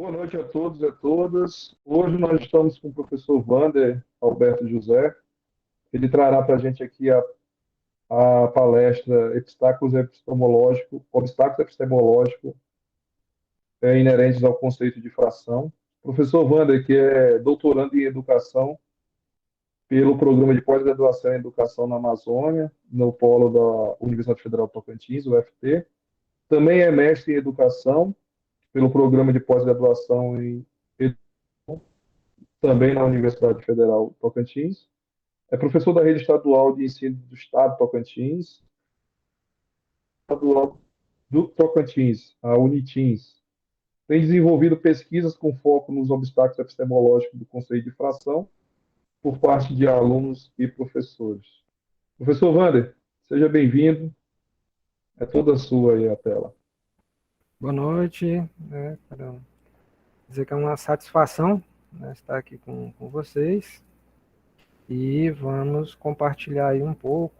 Boa noite a todos e a todas. Hoje nós estamos com o professor Wander Alberto José. Ele trará para a gente aqui a palestra Obstáculos epistemológicos inerentes ao conceito de fração. Professor Wander, que é doutorando em educação pelo programa de pós-graduação em educação na Amazônia, no polo da Universidade Federal do Tocantins, UFT. Também é mestre em educação pelo programa de pós-graduação em também na Universidade Federal do Tocantins. É professor da Rede Estadual de Ensino do Estado do Tocantins, estadual do Tocantins, a Unitins. Tem desenvolvido pesquisas com foco nos obstáculos epistemológicos do conceito de fração por parte de alunos e professores. Professor Wander, seja bem-vindo. É toda sua aí a tela. Boa noite, quero dizer que é uma satisfação, estar aqui com vocês e vamos compartilhar aí um pouco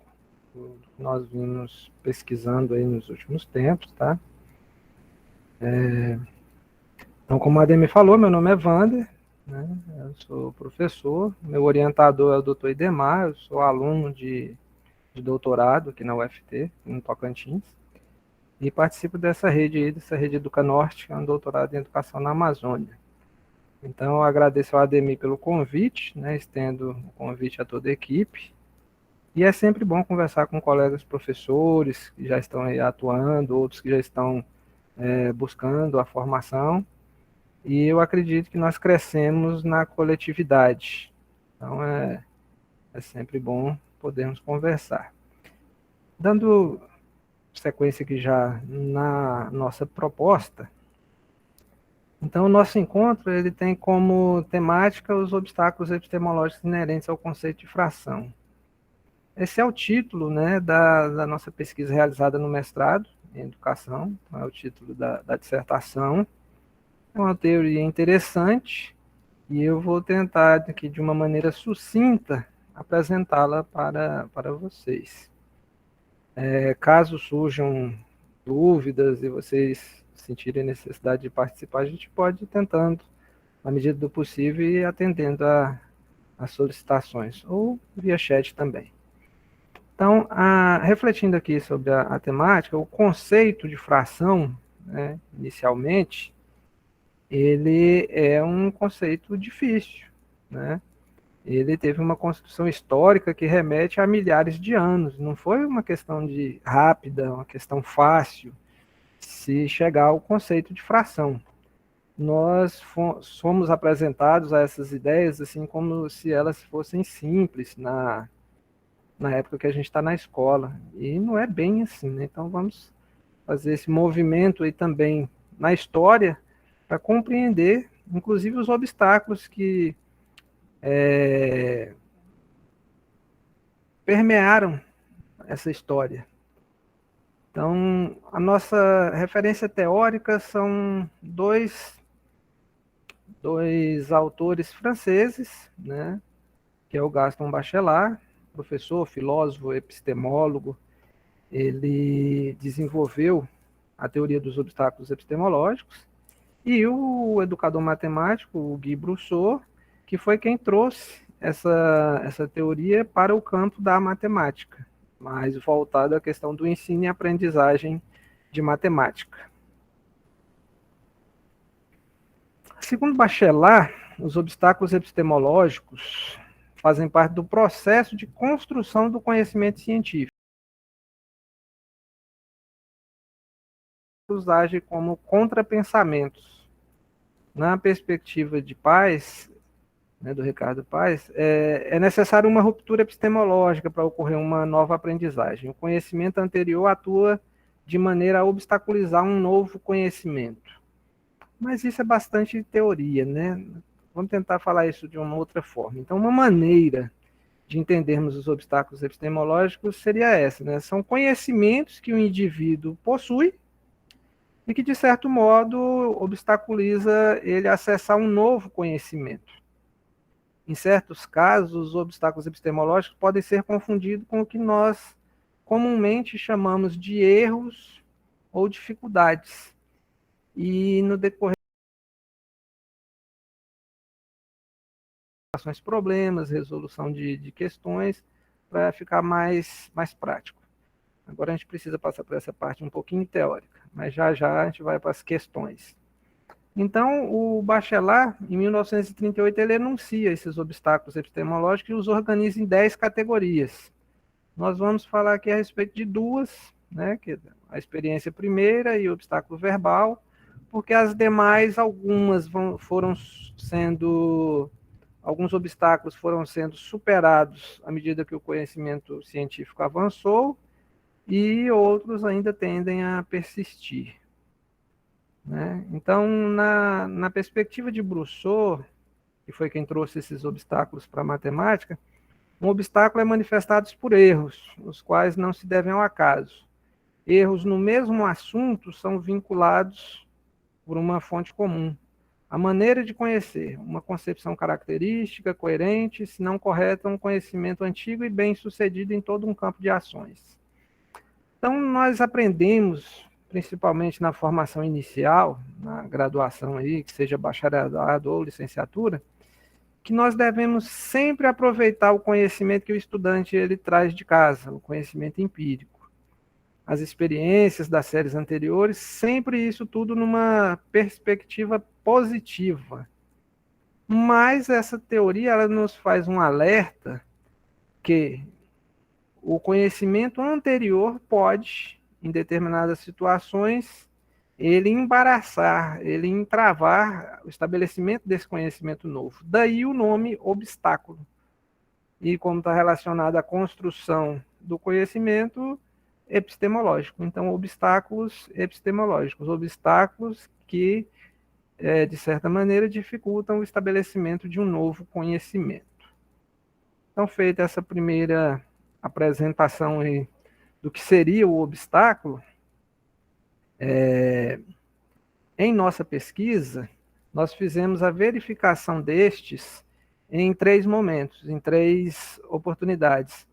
do que nós vimos pesquisando aí nos últimos tempos, tá? Então, como a Ademir falou, meu nome é Wander, né? Eu sou professor, meu orientador é o Dr. Idemar, eu sou aluno de doutorado aqui na UFT, no Tocantins, e participo dessa rede Educanorte, que é um doutorado em educação na Amazônia. Então, eu agradeço ao Ademir pelo convite, estendo o convite a toda a equipe. E é sempre bom conversar com colegas professores que já estão aí atuando, outros que já estão buscando a formação. E eu acredito que nós crescemos na coletividade. Então, é sempre bom podermos conversar. Dando sequência aqui já na nossa proposta, então, o nosso encontro ele tem como temática os obstáculos epistemológicos inerentes ao conceito de fração. Esse é o título, da nossa pesquisa realizada no mestrado em educação, é o título da dissertação. É uma teoria interessante e eu vou tentar, aqui de uma maneira sucinta, apresentá-la para vocês. Caso surjam dúvidas e vocês sentirem necessidade de participar, a gente pode ir tentando na medida do possível e atendendo às solicitações, ou via chat também. Então, refletindo aqui sobre a temática, o conceito de fração, inicialmente, ele é um conceito difícil, né? Ele teve uma construção histórica que remete a milhares de anos, não foi uma questão de rápida, uma questão fácil se chegar ao conceito de fração. Nós somos apresentados a essas ideias assim como se elas fossem simples na época que a gente está na escola. E não é bem assim, né? Então vamos fazer esse movimento aí também na história para compreender, inclusive, os obstáculos que permearam essa história. Então, a nossa referência teórica são dois autores franceses, que é o Gaston Bachelard, professor, filósofo, epistemólogo. Ele desenvolveu a teoria dos obstáculos epistemológicos, e o educador matemático, o Guy Brousseau, que foi quem trouxe essa teoria para o campo da matemática, mais voltado à questão do ensino e aprendizagem de matemática. Segundo Bachelard, os obstáculos epistemológicos fazem parte do processo de construção do conhecimento científico. Agem como contrapensamentos. Na perspectiva de Paes, do Ricardo Paes, é necessário uma ruptura epistemológica para ocorrer uma nova aprendizagem. O conhecimento anterior atua de maneira a obstaculizar um novo conhecimento. Mas isso é bastante teoria, né? Vamos tentar falar isso de uma outra forma. Então, uma maneira de entendermos os obstáculos epistemológicos seria essa, né? São conhecimentos que o indivíduo possui e que, de certo modo, obstaculiza ele a acessar um novo conhecimento. Em certos casos, os obstáculos epistemológicos podem ser confundidos com o que nós comumente chamamos de erros ou dificuldades. E no decorrer problemas, resolução de questões, para ficar mais prático. Agora a gente precisa passar por essa parte um pouquinho teórica, mas já já a gente vai para as questões. Então, o Bachelard, em 1938, ele enuncia esses obstáculos epistemológicos e os organiza em 10 categorias. Nós vamos falar aqui a respeito de duas, né, que é a experiência primeira e o obstáculo verbal, porque as demais, alguns obstáculos foram sendo superados à medida que o conhecimento científico avançou, e outros ainda tendem a persistir. Né? Então, na perspectiva de Brousseau, que foi quem trouxe esses obstáculos para a matemática, um obstáculo é manifestado por erros, os quais não se devem ao acaso. Erros no mesmo assunto são vinculados por uma fonte comum. A maneira de conhecer, uma concepção característica, coerente, se não correta, um conhecimento antigo e bem-sucedido em todo um campo de ações. Então, nós aprendemos, principalmente na formação inicial, na graduação aí, que seja bacharelado ou licenciatura, que nós devemos sempre aproveitar o conhecimento que o estudante ele traz de casa, o conhecimento empírico. As experiências das séries anteriores, sempre isso tudo numa perspectiva positiva. Mas essa teoria ela nos faz um alerta que o conhecimento anterior pode, em determinadas situações, ele embaraçar, ele entravar o estabelecimento desse conhecimento novo. Daí o nome obstáculo. E como está relacionado à construção do conhecimento epistemológico. Então, obstáculos epistemológicos, obstáculos que, de certa maneira, dificultam o estabelecimento de um novo conhecimento. Então, feita essa primeira apresentação aí do que seria o obstáculo, em nossa pesquisa, nós fizemos a verificação destes em 3 momentos, em 3 oportunidades.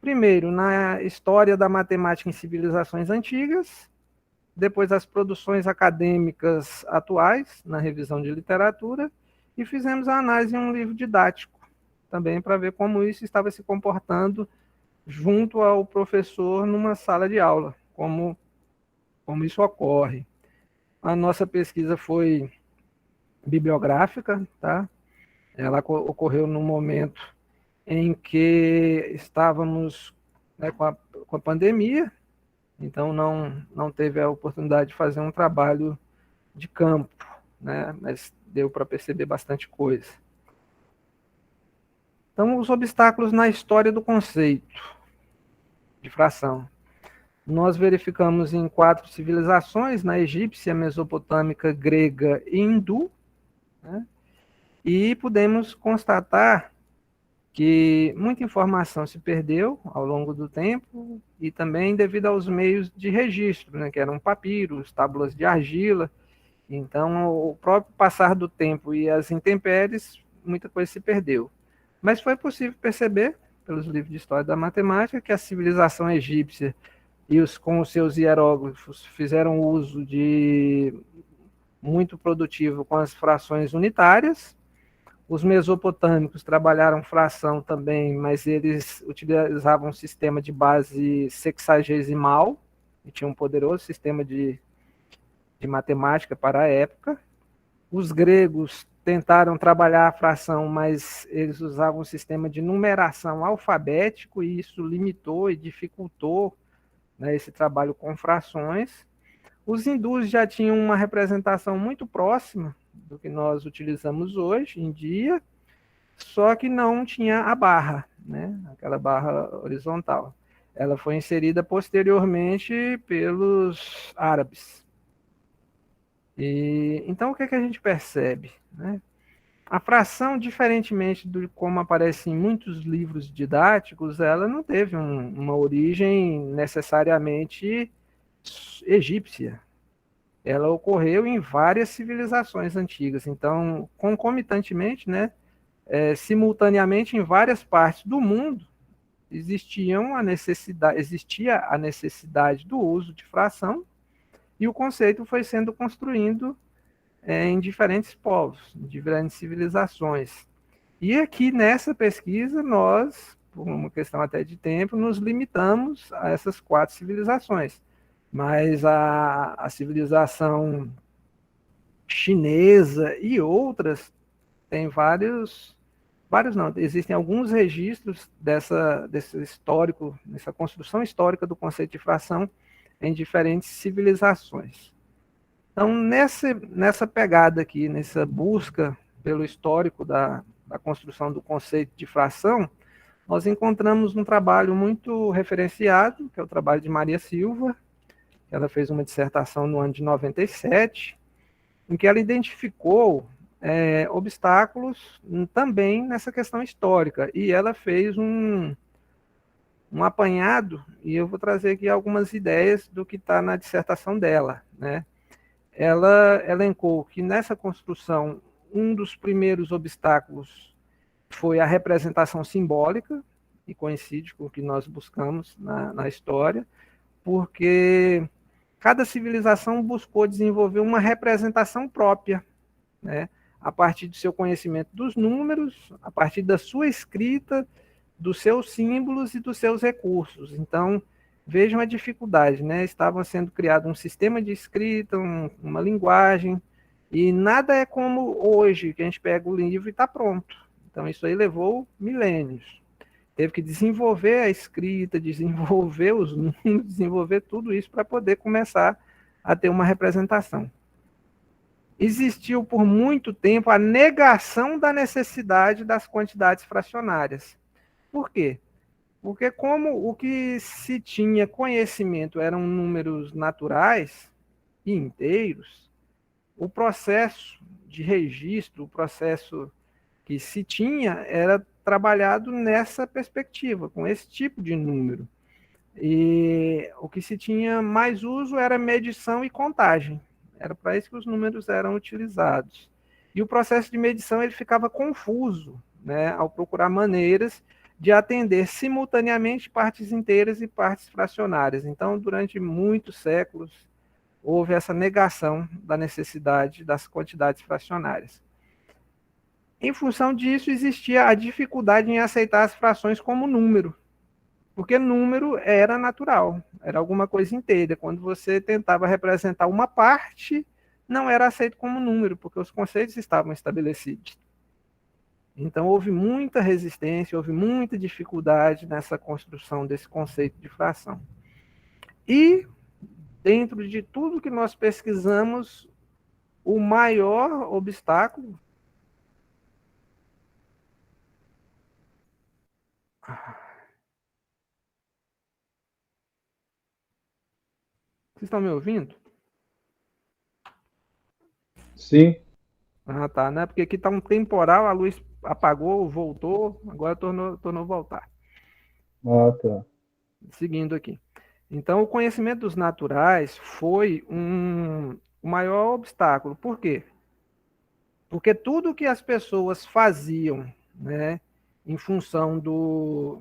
Primeiro, na história da matemática em civilizações antigas, depois as produções acadêmicas atuais, na revisão de literatura, e fizemos a análise em um livro didático, também para ver como isso estava se comportando junto ao professor numa sala de aula, como isso ocorre. A nossa pesquisa foi bibliográfica, tá? Ela ocorreu no momento em que estávamos, né, com a pandemia, então não teve a oportunidade de fazer um trabalho de campo, né? Mas deu para perceber bastante coisa. Então, os obstáculos na história do conceito de fração. Nós verificamos em 4 civilizações, na egípcia, mesopotâmica, grega e hindu, né? E pudemos constatar que muita informação se perdeu ao longo do tempo e também devido aos meios de registro, né, que eram papiros, tábuas de argila. Então, o próprio passar do tempo e as intempéries, muita coisa se perdeu. Mas foi possível perceber, pelos livros de história da matemática, que a civilização egípcia com os seus hieróglifos fizeram uso de muito produtivo com as frações unitárias. Os mesopotâmicos trabalharam fração também, mas eles utilizavam um sistema de base sexagesimal, e tinha um poderoso sistema de matemática para a época. Os gregos tentaram trabalhar a fração, mas eles usavam um sistema de numeração alfabético, e isso limitou e dificultou, né, esse trabalho com frações. Os hindus já tinham uma representação muito próxima do que nós utilizamos hoje em dia, só que não tinha a barra, né, aquela barra horizontal. Ela foi inserida posteriormente pelos árabes. Então, o que a gente percebe, né? A fração, diferentemente de como aparece em muitos livros didáticos, ela não teve uma origem necessariamente egípcia. Ela ocorreu em várias civilizações antigas. Então, concomitantemente, né, simultaneamente em várias partes do mundo, existia a necessidade do uso de fração, e o conceito foi sendo construído em diferentes povos, em diferentes civilizações. E aqui nessa pesquisa, nós, por uma questão até de tempo, nos limitamos a essas 4 civilizações. Mas a civilização chinesa e outras tem vários não, existem alguns registros desse histórico, dessa construção histórica do conceito de fração em diferentes civilizações. Então, nessa pegada aqui, nessa busca pelo histórico da construção do conceito de fração, nós encontramos um trabalho muito referenciado, que é o trabalho de Maria Silva. Ela fez uma dissertação no ano de 97, em que ela identificou obstáculos também nessa questão histórica. E ela fez um apanhado, e eu vou trazer aqui algumas ideias do que está na dissertação dela. Né? Ela elencou que nessa construção, um dos primeiros obstáculos foi a representação simbólica, e coincide com o que nós buscamos na história, porque cada civilização buscou desenvolver uma representação própria, né? A partir do seu conhecimento dos números, a partir da sua escrita, dos seus símbolos e dos seus recursos. Então, vejam a dificuldade, né? Estava sendo criado um sistema de escrita, uma linguagem, e nada é como hoje, que a gente pega o livro e está pronto. Então, isso aí levou milênios. Teve que desenvolver a escrita, desenvolver os números, desenvolver tudo isso para poder começar a ter uma representação. Existiu por muito tempo a negação da necessidade das quantidades fracionárias. Por quê? Porque como o que se tinha conhecimento eram números naturais e inteiros, o processo de registro, o processo que se tinha era trabalhado nessa perspectiva, com esse tipo de número. E o que se tinha mais uso era medição e contagem. Era para isso que os números eram utilizados. E o processo de medição ele ficava confuso, né, ao procurar maneiras de atender simultaneamente partes inteiras e partes fracionárias. Então, durante muitos séculos, houve essa negação da necessidade das quantidades fracionárias. Em função disso, existia a dificuldade em aceitar as frações como número, porque número era natural, era alguma coisa inteira. Quando você tentava representar uma parte, não era aceito como número, porque os conceitos estavam estabelecidos. Então, houve muita resistência, houve muita dificuldade nessa construção desse conceito de fração. E, dentro de tudo que nós pesquisamos, o maior obstáculo. Vocês estão me ouvindo? Sim. Ah, tá, né? Porque aqui está um temporal, a luz apagou, voltou, agora tornou a voltar. Ah, tá. Seguindo aqui. Então, o conhecimento dos naturais foi o maior obstáculo. Por quê? Porque tudo que as pessoas faziam, né, em função do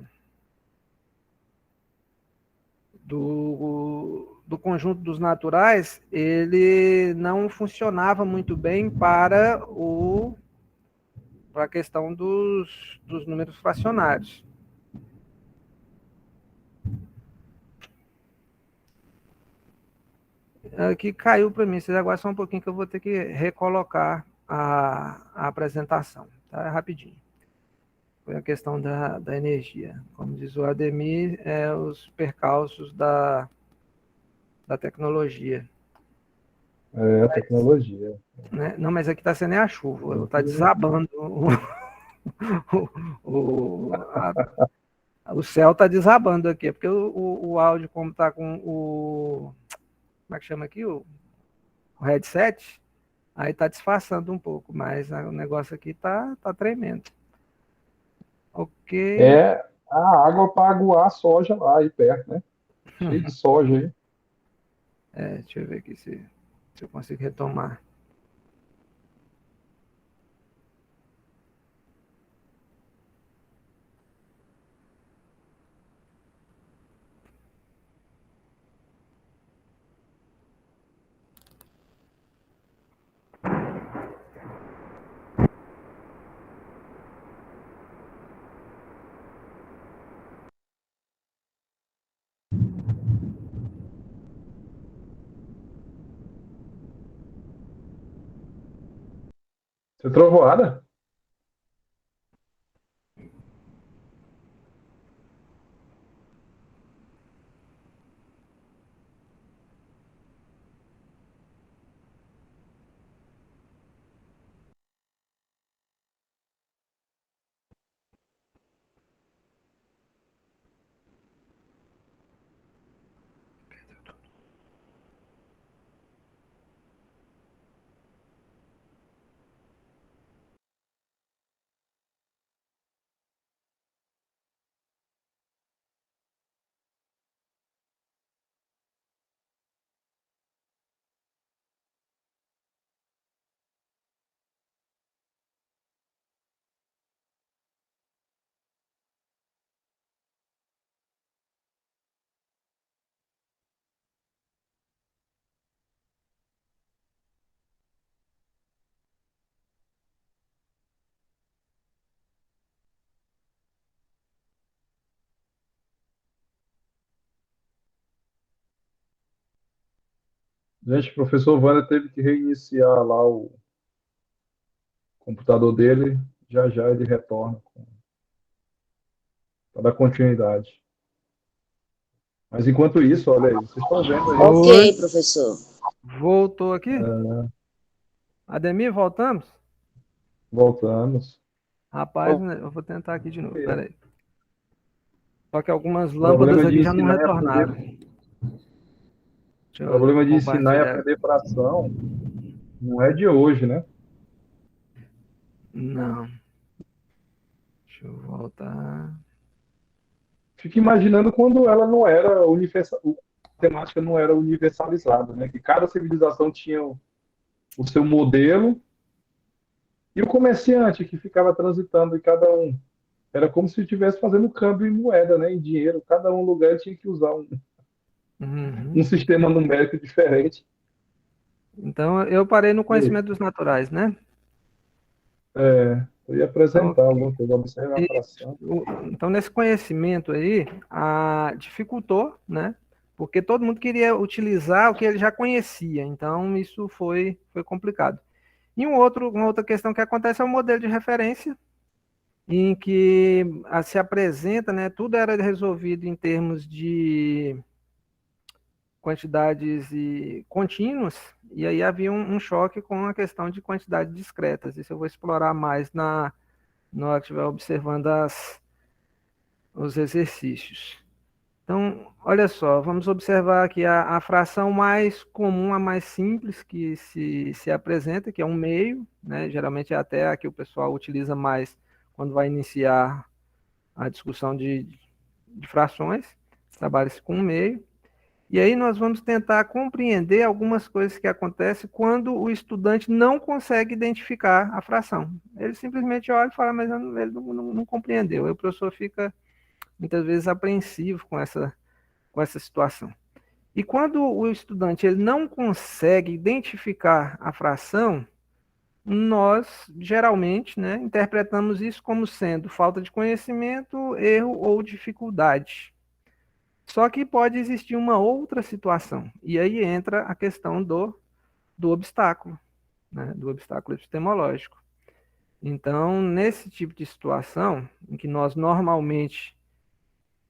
conjunto dos naturais, ele não funcionava muito bem para a questão dos números fracionários. Aqui caiu para mim, vocês aguardam só um pouquinho que eu vou ter que recolocar a apresentação, tá? Rapidinho. Foi a questão da energia. Como diz o Ademir, os percalços da tecnologia. É a tecnologia. Né? Não, mas aqui está sendo a chuva, está desabando. O céu está desabando aqui, porque o áudio, como está com o. Como é que chama aqui? O headset, aí está disfarçando um pouco, mas o negócio aqui tá tremendo. Ok. É a água para aguar a soja lá aí perto, né? Cheio de soja aí. Deixa eu ver aqui se eu consigo retomar. Você trovoada? Gente, o professor Wander teve que reiniciar lá o computador dele. Já já ele retorna para dar continuidade. Mas enquanto isso, olha aí, vocês estão vendo aí. Ok, professor. Voltou aqui? Ademir, voltamos? Voltamos. Rapaz, né, eu vou tentar aqui de novo, peraí. Só que algumas Problema lâmpadas de aqui já não ensinar e retornaram. aprender. Deixa O eu problema de ensinar e compartilhar. aprender fração não é de hoje, né? Não. Deixa eu voltar. Fico imaginando quando ela não era universal, a temática não era universalizada, né? Que cada civilização tinha o seu modelo e o comerciante que ficava transitando e cada um era como se estivesse fazendo câmbio em moeda, né? Em dinheiro. Cada um lugar tinha que usar um sistema numérico diferente. Então, eu parei no E aí? conhecimento dos naturais, né? Eu ia Então, apresentar alguma coisa, observar a e- fração. então, nesse conhecimento aí, dificultou, né? Porque todo mundo queria utilizar o que ele já conhecia. Então, isso foi complicado. E uma outra questão que acontece é o modelo de referência, em que se apresenta, né? Tudo era resolvido em termos de quantidades contínuas, e aí havia um choque com a questão de quantidades discretas. Isso eu vou explorar mais na hora que estiver observando os exercícios. Então, olha só, vamos observar aqui a fração mais comum, a mais simples que se apresenta, que é um meio, né? Geralmente é até a que o pessoal utiliza mais quando vai iniciar a discussão de frações, trabalha-se com um meio. E aí nós vamos tentar compreender algumas coisas que acontecem quando o estudante não consegue identificar a fração. Ele simplesmente olha e fala, mas ele não compreendeu. Aí o professor fica muitas vezes apreensivo com essa situação. E quando o estudante ele não consegue identificar a fração, nós geralmente, né, interpretamos isso como sendo falta de conhecimento, erro ou dificuldade. Só que pode existir uma outra situação, e aí entra a questão do obstáculo, né, do obstáculo epistemológico. Então, nesse tipo de situação, em que nós normalmente,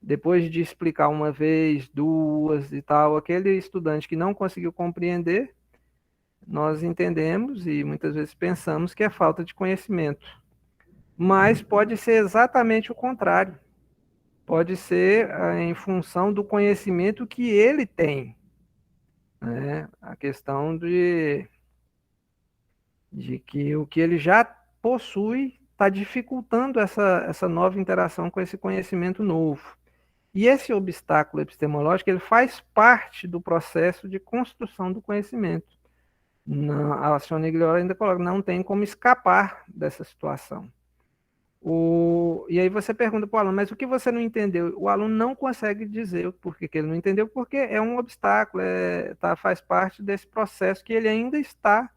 depois de explicar uma vez, duas e tal, aquele estudante que não conseguiu compreender, nós entendemos e muitas vezes pensamos que é falta de conhecimento. Mas pode ser exatamente o contrário. Pode ser em função do conhecimento que ele tem, né? A questão de que o que ele já possui está dificultando essa nova interação com esse conhecimento novo. E esse obstáculo epistemológico ele faz parte do processo de construção do conhecimento. A Sônia Guilherme ainda coloca, não tem como escapar dessa situação. E aí você pergunta para o aluno, mas o que você não entendeu? O aluno não consegue dizer o porquê que ele não entendeu, porque é um obstáculo, faz parte desse processo que ele ainda está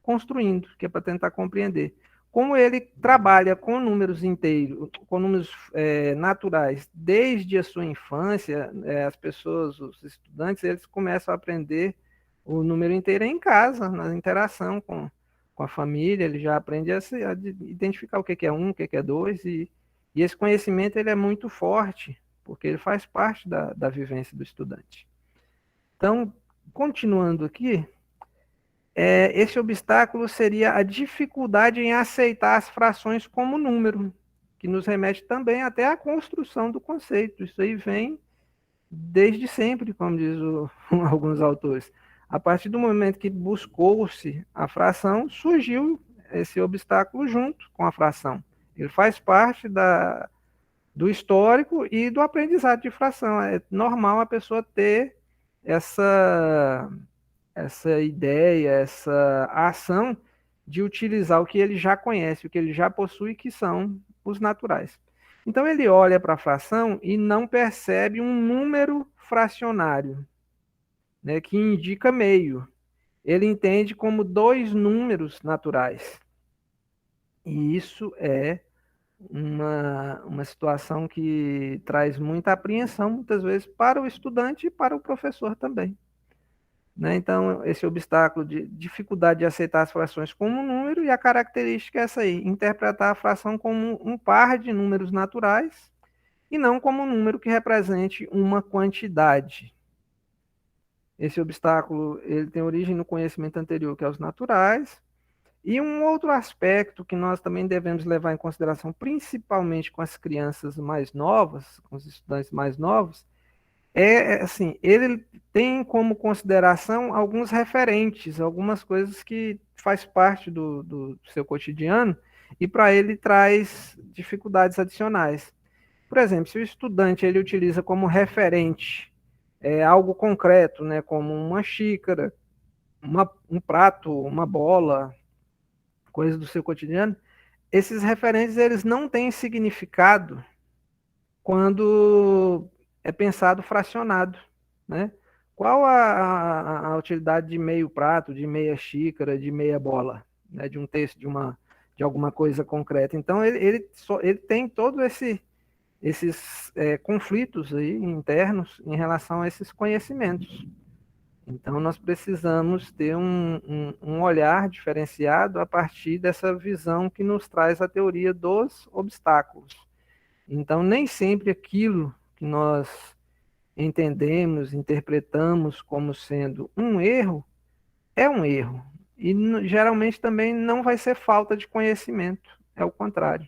construindo, que é para tentar compreender. Como ele trabalha com números inteiros, com números naturais, desde a sua infância, as pessoas, os estudantes, eles começam a aprender o número inteiro em casa, na interação com a família, ele já aprende a identificar o que é um, o que é dois, e esse conhecimento ele é muito forte, porque ele faz parte da vivência do estudante. Então, continuando aqui, esse obstáculo seria a dificuldade em aceitar as frações como número, que nos remete também até à construção do conceito. Isso aí vem desde sempre, como diz alguns autores. A partir do momento que buscou-se a fração, surgiu esse obstáculo junto com a fração. Ele faz parte do histórico e do aprendizado de fração. É normal a pessoa ter essa ideia, essa ação de utilizar o que ele já conhece, o que ele já possui, que são os naturais. Então ele olha para a fração e não percebe um número fracionário, né, que indica meio. Ele entende como dois números naturais. E isso é uma situação que traz muita apreensão, muitas vezes, para o estudante e para o professor também. Né? Então, esse obstáculo de dificuldade de aceitar as frações como um número, e a característica é essa aí, interpretar a fração como um par de números naturais e não como um número que represente uma quantidade. Esse obstáculo ele tem origem no conhecimento anterior, que é os naturais, e um outro aspecto que nós também devemos levar em consideração, principalmente com as crianças mais novas, com os estudantes mais novos, assim, ele tem como consideração alguns referentes, algumas coisas que faz parte do seu cotidiano e para ele traz dificuldades adicionais. Por exemplo, se o estudante ele utiliza como referente algo concreto, né, como uma xícara, um prato, uma bola, coisas do seu cotidiano, esses referentes eles não têm significado quando é pensado fracionado, né? Qual a utilidade de meio prato, de meia xícara, de meia bola, né? De um texto, de alguma coisa concreta. Então, ele tem todos esses conflitos aí internos em relação a esses conhecimentos. Então, nós precisamos ter um olhar diferenciado a partir dessa visão que nos traz a teoria dos obstáculos. Então, nem sempre aquilo que nós entendemos, interpretamos como sendo um erro, é um erro. E geralmente também não vai ser falta de conhecimento, é o contrário.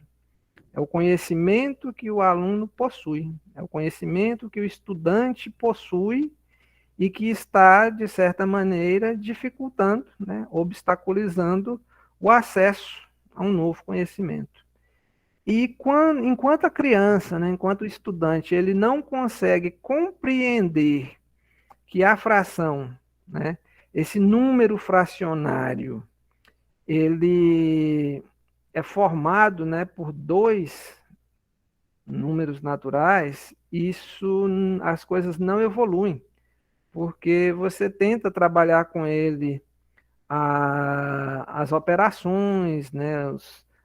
É o conhecimento que o aluno possui, é o conhecimento que o estudante possui e que está, de certa maneira, dificultando, né, obstaculizando o acesso a um novo conhecimento. E enquanto a criança, né, enquanto o estudante, ele não consegue compreender que a fração, né, esse número fracionário, ele é formado, né, por dois números naturais, as coisas não evoluem, porque você tenta trabalhar com ele as operações, né,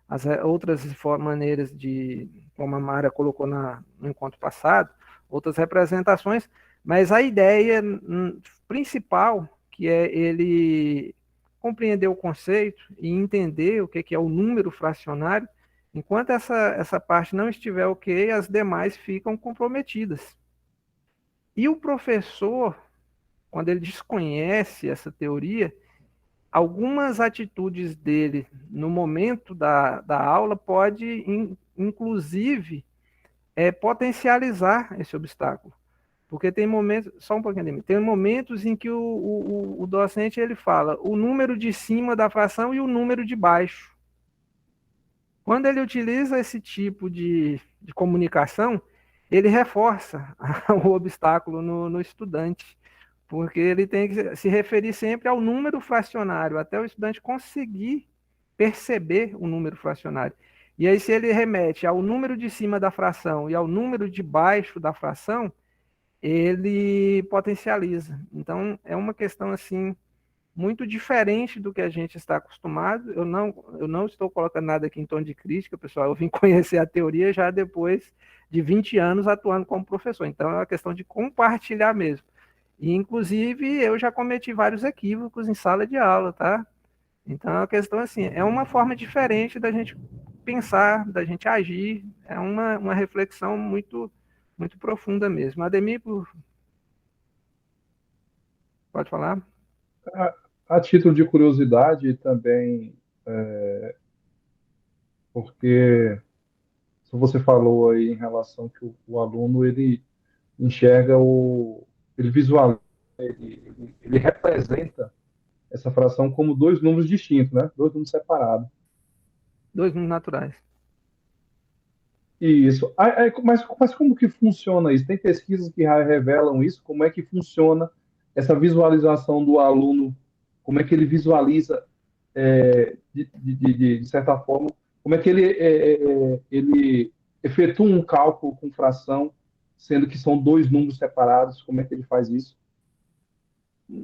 as outras maneiras de, como a Mara colocou no encontro passado, outras representações, mas a ideia principal, que é ele compreender o conceito e entender o que é o número fracionário, enquanto essa parte não estiver ok, as demais ficam comprometidas. E o professor, quando ele desconhece essa teoria, algumas atitudes dele no momento da aula pode, inclusive, potencializar esse obstáculo. Porque tem momentos, só um pouquinho, tem momentos em que o docente ele fala o número de cima da fração e o número de baixo. Quando ele utiliza esse tipo de comunicação, ele reforça o obstáculo no estudante, porque ele tem que se referir sempre ao número fracionário, até o estudante conseguir perceber o número fracionário. E aí, se ele remete ao número de cima da fração e ao número de baixo da fração, ele potencializa. Então, é uma questão assim muito diferente do que a gente está acostumado. Eu não estou colocando nada aqui em tom de crítica, pessoal. Eu vim conhecer a teoria já depois de 20 anos atuando como professor. Então, é uma questão de compartilhar mesmo. E, inclusive, eu já cometi vários equívocos em sala de aula, tá? Então, a questão assim, é uma forma diferente da gente pensar, da gente agir, é uma reflexão muito profunda mesmo. Ademir, pode falar? A título de curiosidade também, porque se você falou aí em relação que o aluno ele enxerga ele visualiza, ele representa essa fração como dois números distintos, né? Dois números separados. Dois mundos naturais. Isso. Mas como que funciona isso? Tem pesquisas que revelam isso? Como é que funciona essa visualização do aluno? Como é que ele visualiza, de certa forma, como é que ele efetua um cálculo com fração, sendo que são dois números separados? Como é que ele faz isso?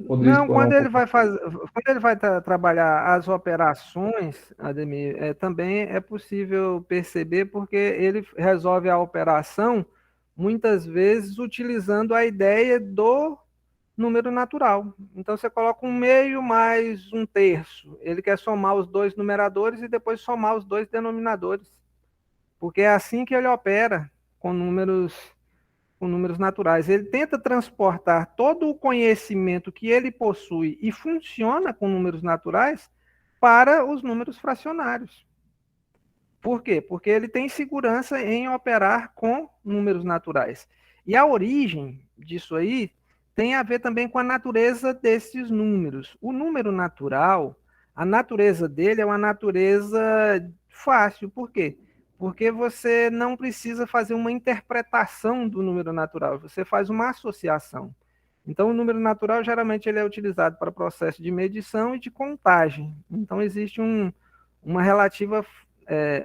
Poderia Não, explorar um pouquinho sobre isso? quando ele vai trabalhar as operações, Ademir, também é possível perceber porque ele resolve a operação muitas vezes utilizando a ideia do número natural. Então você coloca um meio mais um terço. Ele quer somar os dois numeradores e depois somar os dois denominadores, porque é assim que ele opera com números naturais. Ele tenta transportar todo o conhecimento que ele possui e funciona com números naturais para os números fracionários. Por quê? Porque ele tem segurança em operar com números naturais. E a origem disso aí tem a ver também com a natureza desses números. O número natural, a natureza dele é uma natureza fácil. Por quê? Porque você não precisa fazer uma interpretação do número natural, você faz uma associação. Então, o número natural geralmente ele é utilizado para processo de medição e de contagem. Então, existe uma relativa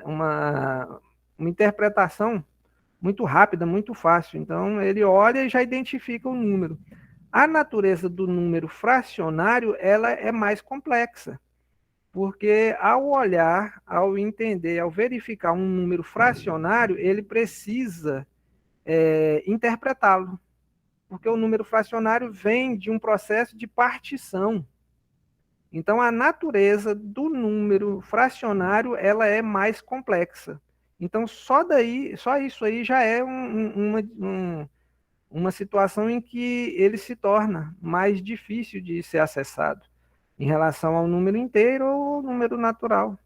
uma interpretação muito rápida, muito fácil. Então, ele olha e já identifica o número. A natureza do número fracionário, ela é mais complexa, porque ao olhar, ao entender, ao verificar um número fracionário, ele precisa interpretá-lo, porque o número fracionário vem de um processo de partição. Então, a natureza do número fracionário ela é mais complexa. Então, só isso aí já é uma situação em que ele se torna mais difícil de ser acessado em relação ao número inteiro ou número natural.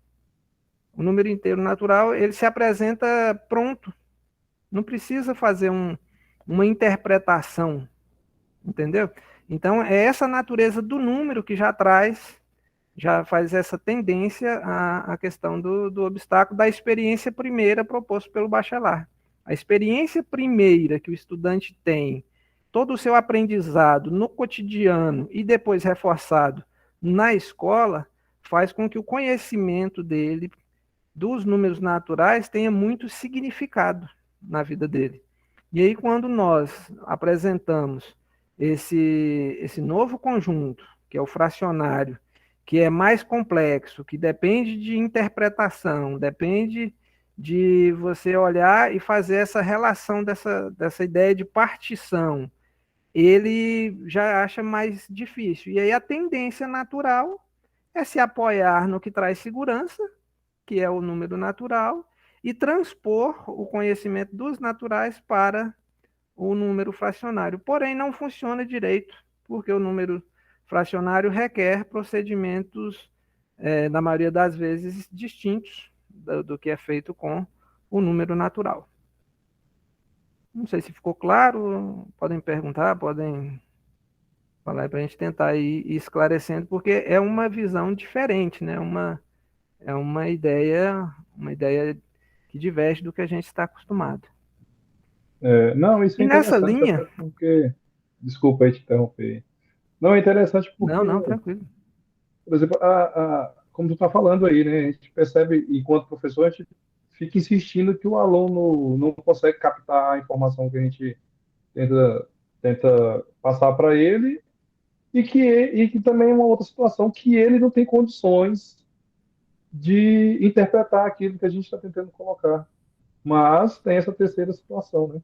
O número inteiro natural ele se apresenta pronto, não precisa fazer uma interpretação, entendeu? Então, é essa natureza do número que já faz essa tendência à questão do obstáculo da experiência primeira proposto pelo bachelar. A experiência primeira que o estudante tem, todo o seu aprendizado no cotidiano e depois reforçado na escola, faz com que o conhecimento dele dos números naturais tenha muito significado na vida dele. E aí, quando nós apresentamos esse novo conjunto, que é o fracionário, que é mais complexo, que depende de interpretação, depende de você olhar e fazer essa relação dessa ideia de partição, ele já acha mais difícil. E aí a tendência natural é se apoiar no que traz segurança, que é o número natural, e transpor o conhecimento dos naturais para o número fracionário. Porém, não funciona direito, porque o número fracionário requer procedimentos, na maioria das vezes, distintos do que é feito com o número natural. Não sei se ficou claro, podem perguntar, podem falar para a gente tentar ir esclarecendo, porque é uma visão diferente, né? É uma ideia que diverge do que a gente está acostumado. Não, isso E é nessa interessante, linha, até porque. Desculpa aí te interromper. Não, é interessante não, porque, não, tranquilo. por exemplo, como tu está falando aí, né? A gente percebe, enquanto professor, a gente fica insistindo que o aluno não consegue captar a informação que a gente tenta passar para ele e que também é uma outra situação que ele não tem condições de interpretar aquilo que a gente está tentando colocar. Mas tem essa terceira situação, né?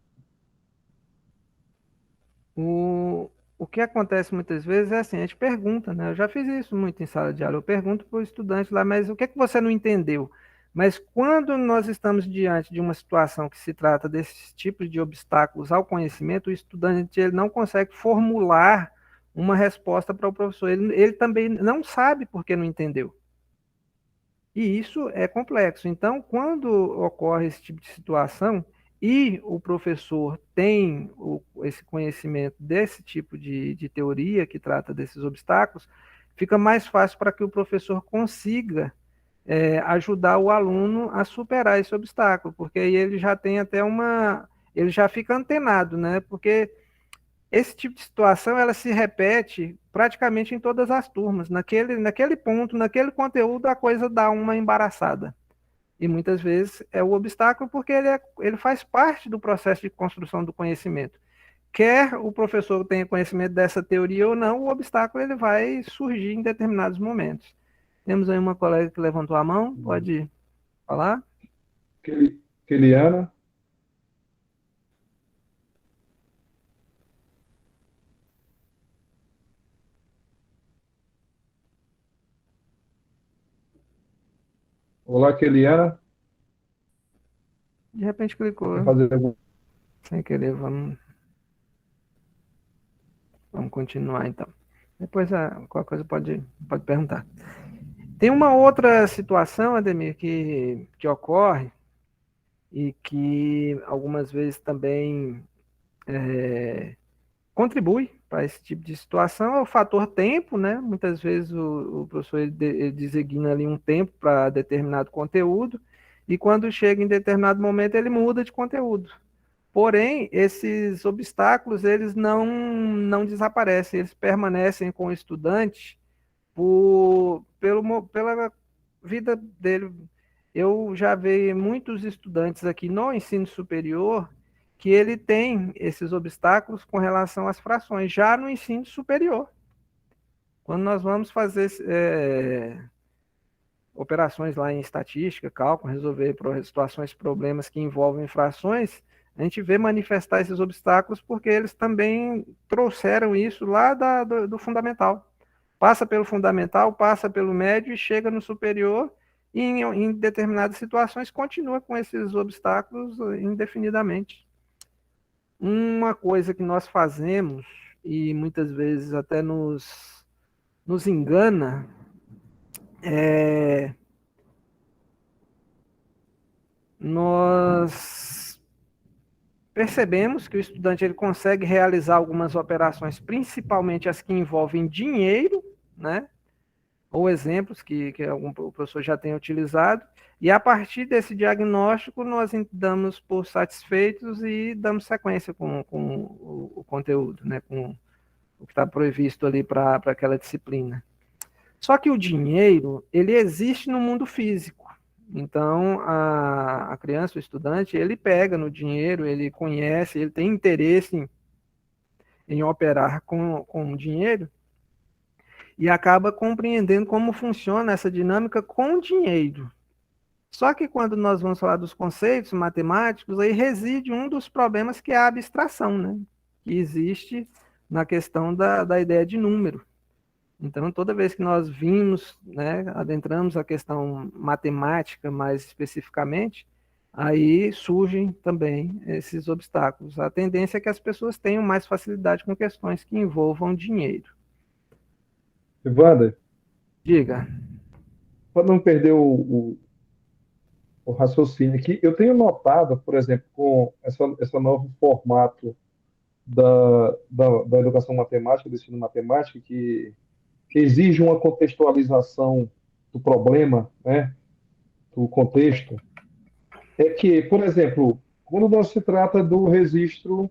O, o que acontece muitas vezes é assim, a gente pergunta, né? Eu já fiz isso muito em sala de aula, eu pergunto para o estudante lá, mas o que é que você não entendeu? Mas quando nós estamos diante de uma situação que se trata desses tipos de obstáculos ao conhecimento, o estudante ele não consegue formular uma resposta para o professor. Ele também não sabe porque não entendeu. E isso é complexo. Então, quando ocorre esse tipo de situação e o professor tem esse conhecimento desse tipo de teoria que trata desses obstáculos, fica mais fácil para que o professor consiga ajudar o aluno a superar esse obstáculo, porque aí ele já tem até ele já fica antenado, né? Porque esse tipo de situação ela se repete praticamente em todas as turmas. Naquele ponto, naquele conteúdo, a coisa dá uma embaraçada. E muitas vezes é o obstáculo porque ele faz parte do processo de construção do conhecimento. Quer o professor tenha conhecimento dessa teoria ou não, o obstáculo ele vai surgir em determinados momentos. Temos aí uma colega que levantou a mão, pode falar? Keliana, olá, Keliana, De repente quer clicou, fazer algum... sem querer, vamos continuar então. Depois qualquer coisa pode perguntar. Tem uma outra situação, Ademir, que ocorre e que algumas vezes também contribui para esse tipo de situação, é o fator tempo, né? Muitas vezes o professor ele designa ali um tempo para determinado conteúdo e quando chega em determinado momento ele muda de conteúdo. Porém, esses obstáculos eles não desaparecem, eles permanecem com o estudante pela vida dele. Eu já vi muitos estudantes aqui no ensino superior que ele tem esses obstáculos com relação às frações, já no ensino superior. Quando nós vamos fazer operações lá em estatística, cálculo, resolver situações, problemas que envolvem frações, a gente vê manifestar esses obstáculos porque eles também trouxeram isso lá do fundamental. Passa pelo fundamental, passa pelo médio e chega no superior e em determinadas situações continua com esses obstáculos indefinidamente. Uma coisa que nós fazemos e muitas vezes até nos engana é nós percebemos que o estudante ele consegue realizar algumas operações, principalmente as que envolvem dinheiro, né? Ou exemplos que algum professor já tenha utilizado, e a partir desse diagnóstico nós damos por satisfeitos e damos sequência com o conteúdo, né? Com o que está previsto ali para aquela disciplina. Só que o dinheiro, ele existe no mundo físico. Então, a criança, o estudante, ele pega no dinheiro, ele conhece, ele tem interesse em operar com o dinheiro e acaba compreendendo como funciona essa dinâmica com o dinheiro. Só que quando nós vamos falar dos conceitos matemáticos, aí reside um dos problemas que é a abstração, né? Que existe na questão da ideia de número. Então, toda vez que nós vimos, né, adentramos a questão matemática mais especificamente, aí surgem também esses obstáculos. A tendência é que as pessoas tenham mais facilidade com questões que envolvam dinheiro. Wander, Diga. para não perder o raciocínio aqui, eu tenho notado, por exemplo, com essa novo formato da educação matemática, do ensino matemático, que exige uma contextualização do problema, né, do contexto, é que, por exemplo, quando não se trata do registro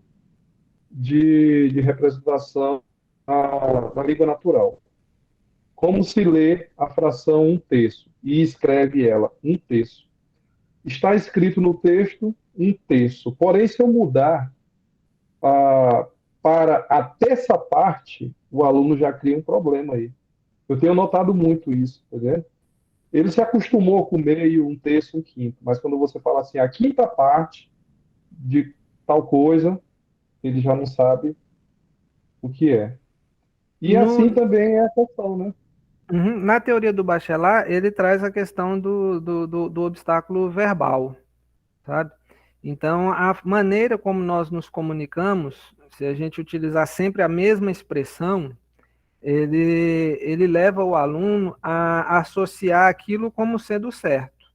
de representação na língua natural, como se lê a fração um terço e escreve ela um terço? Está escrito no texto um terço. Porém, se eu mudar ah, para a terça parte, o aluno já cria um problema aí. Eu tenho notado muito isso, tá vendo? Ele se acostumou com meio, um terço, um quinto, mas quando você fala assim, a quinta parte de tal coisa, ele já não sabe o que é. E assim também é a questão, né? Na teoria do Bachelard, ele traz a questão do obstáculo verbal, sabe? Então, a maneira como nós nos comunicamos, se a gente utilizar sempre a mesma expressão, ele leva o aluno a associar aquilo como sendo certo.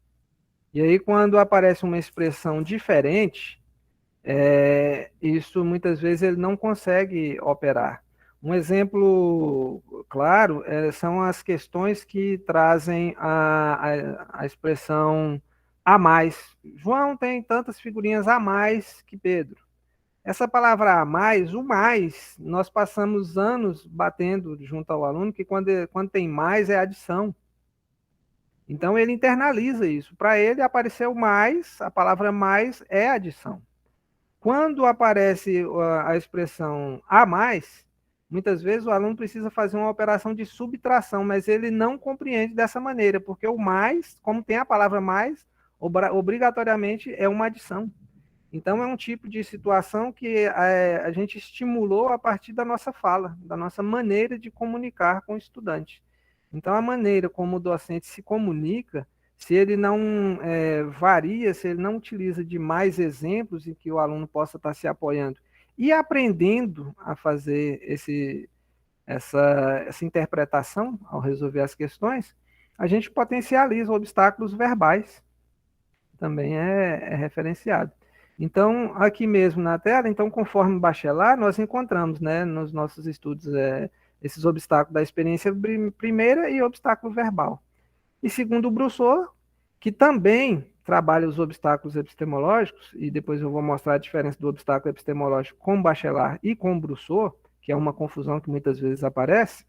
E aí, quando aparece uma expressão diferente, isso muitas vezes ele não consegue operar. Um exemplo claro são as questões que trazem a expressão a mais. João tem tantas figurinhas a mais que Pedro. Essa palavra a mais, o mais, nós passamos anos batendo junto ao aluno que quando tem mais é adição. Então ele internaliza isso. Para ele apareceu mais, a palavra mais é adição. Quando aparece a expressão a mais, muitas vezes o aluno precisa fazer uma operação de subtração, mas ele não compreende dessa maneira, porque o mais, como tem a palavra mais, obrigatoriamente é uma adição. Então, é um tipo de situação que a gente estimulou a partir da nossa fala, da nossa maneira de comunicar com o estudante. Então, a maneira como o docente se comunica, se ele não varia, se ele não utiliza de mais exemplos em que o aluno possa estar se apoiando e aprendendo a fazer essa interpretação ao resolver as questões, a gente potencializa obstáculos verbais, também é referenciado. Então, aqui mesmo na tela, então, conforme o Bachelard, nós encontramos, né, nos nossos estudos, esses obstáculos da experiência primeira e obstáculo verbal. E segundo o Brousseau, que também trabalha os obstáculos epistemológicos, e depois eu vou mostrar a diferença do obstáculo epistemológico com o Bachelard e com o Brousseau, que é uma confusão que muitas vezes aparece.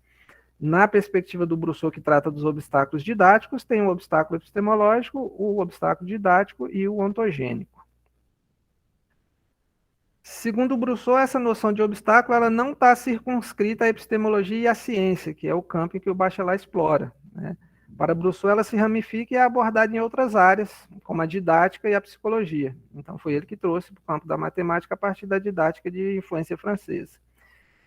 Na perspectiva do Brousseau, que trata dos obstáculos didáticos, tem o obstáculo epistemológico, o obstáculo didático e o ontogênico. Segundo o Brousseau, essa noção de obstáculo ela não está circunscrita à epistemologia e à ciência, que é o campo em que o Bachelard explora, né? Para Brousseau, ela se ramifica e é abordada em outras áreas, como a didática e a psicologia. Então, foi ele que trouxe para o campo da matemática a partir da didática de influência francesa.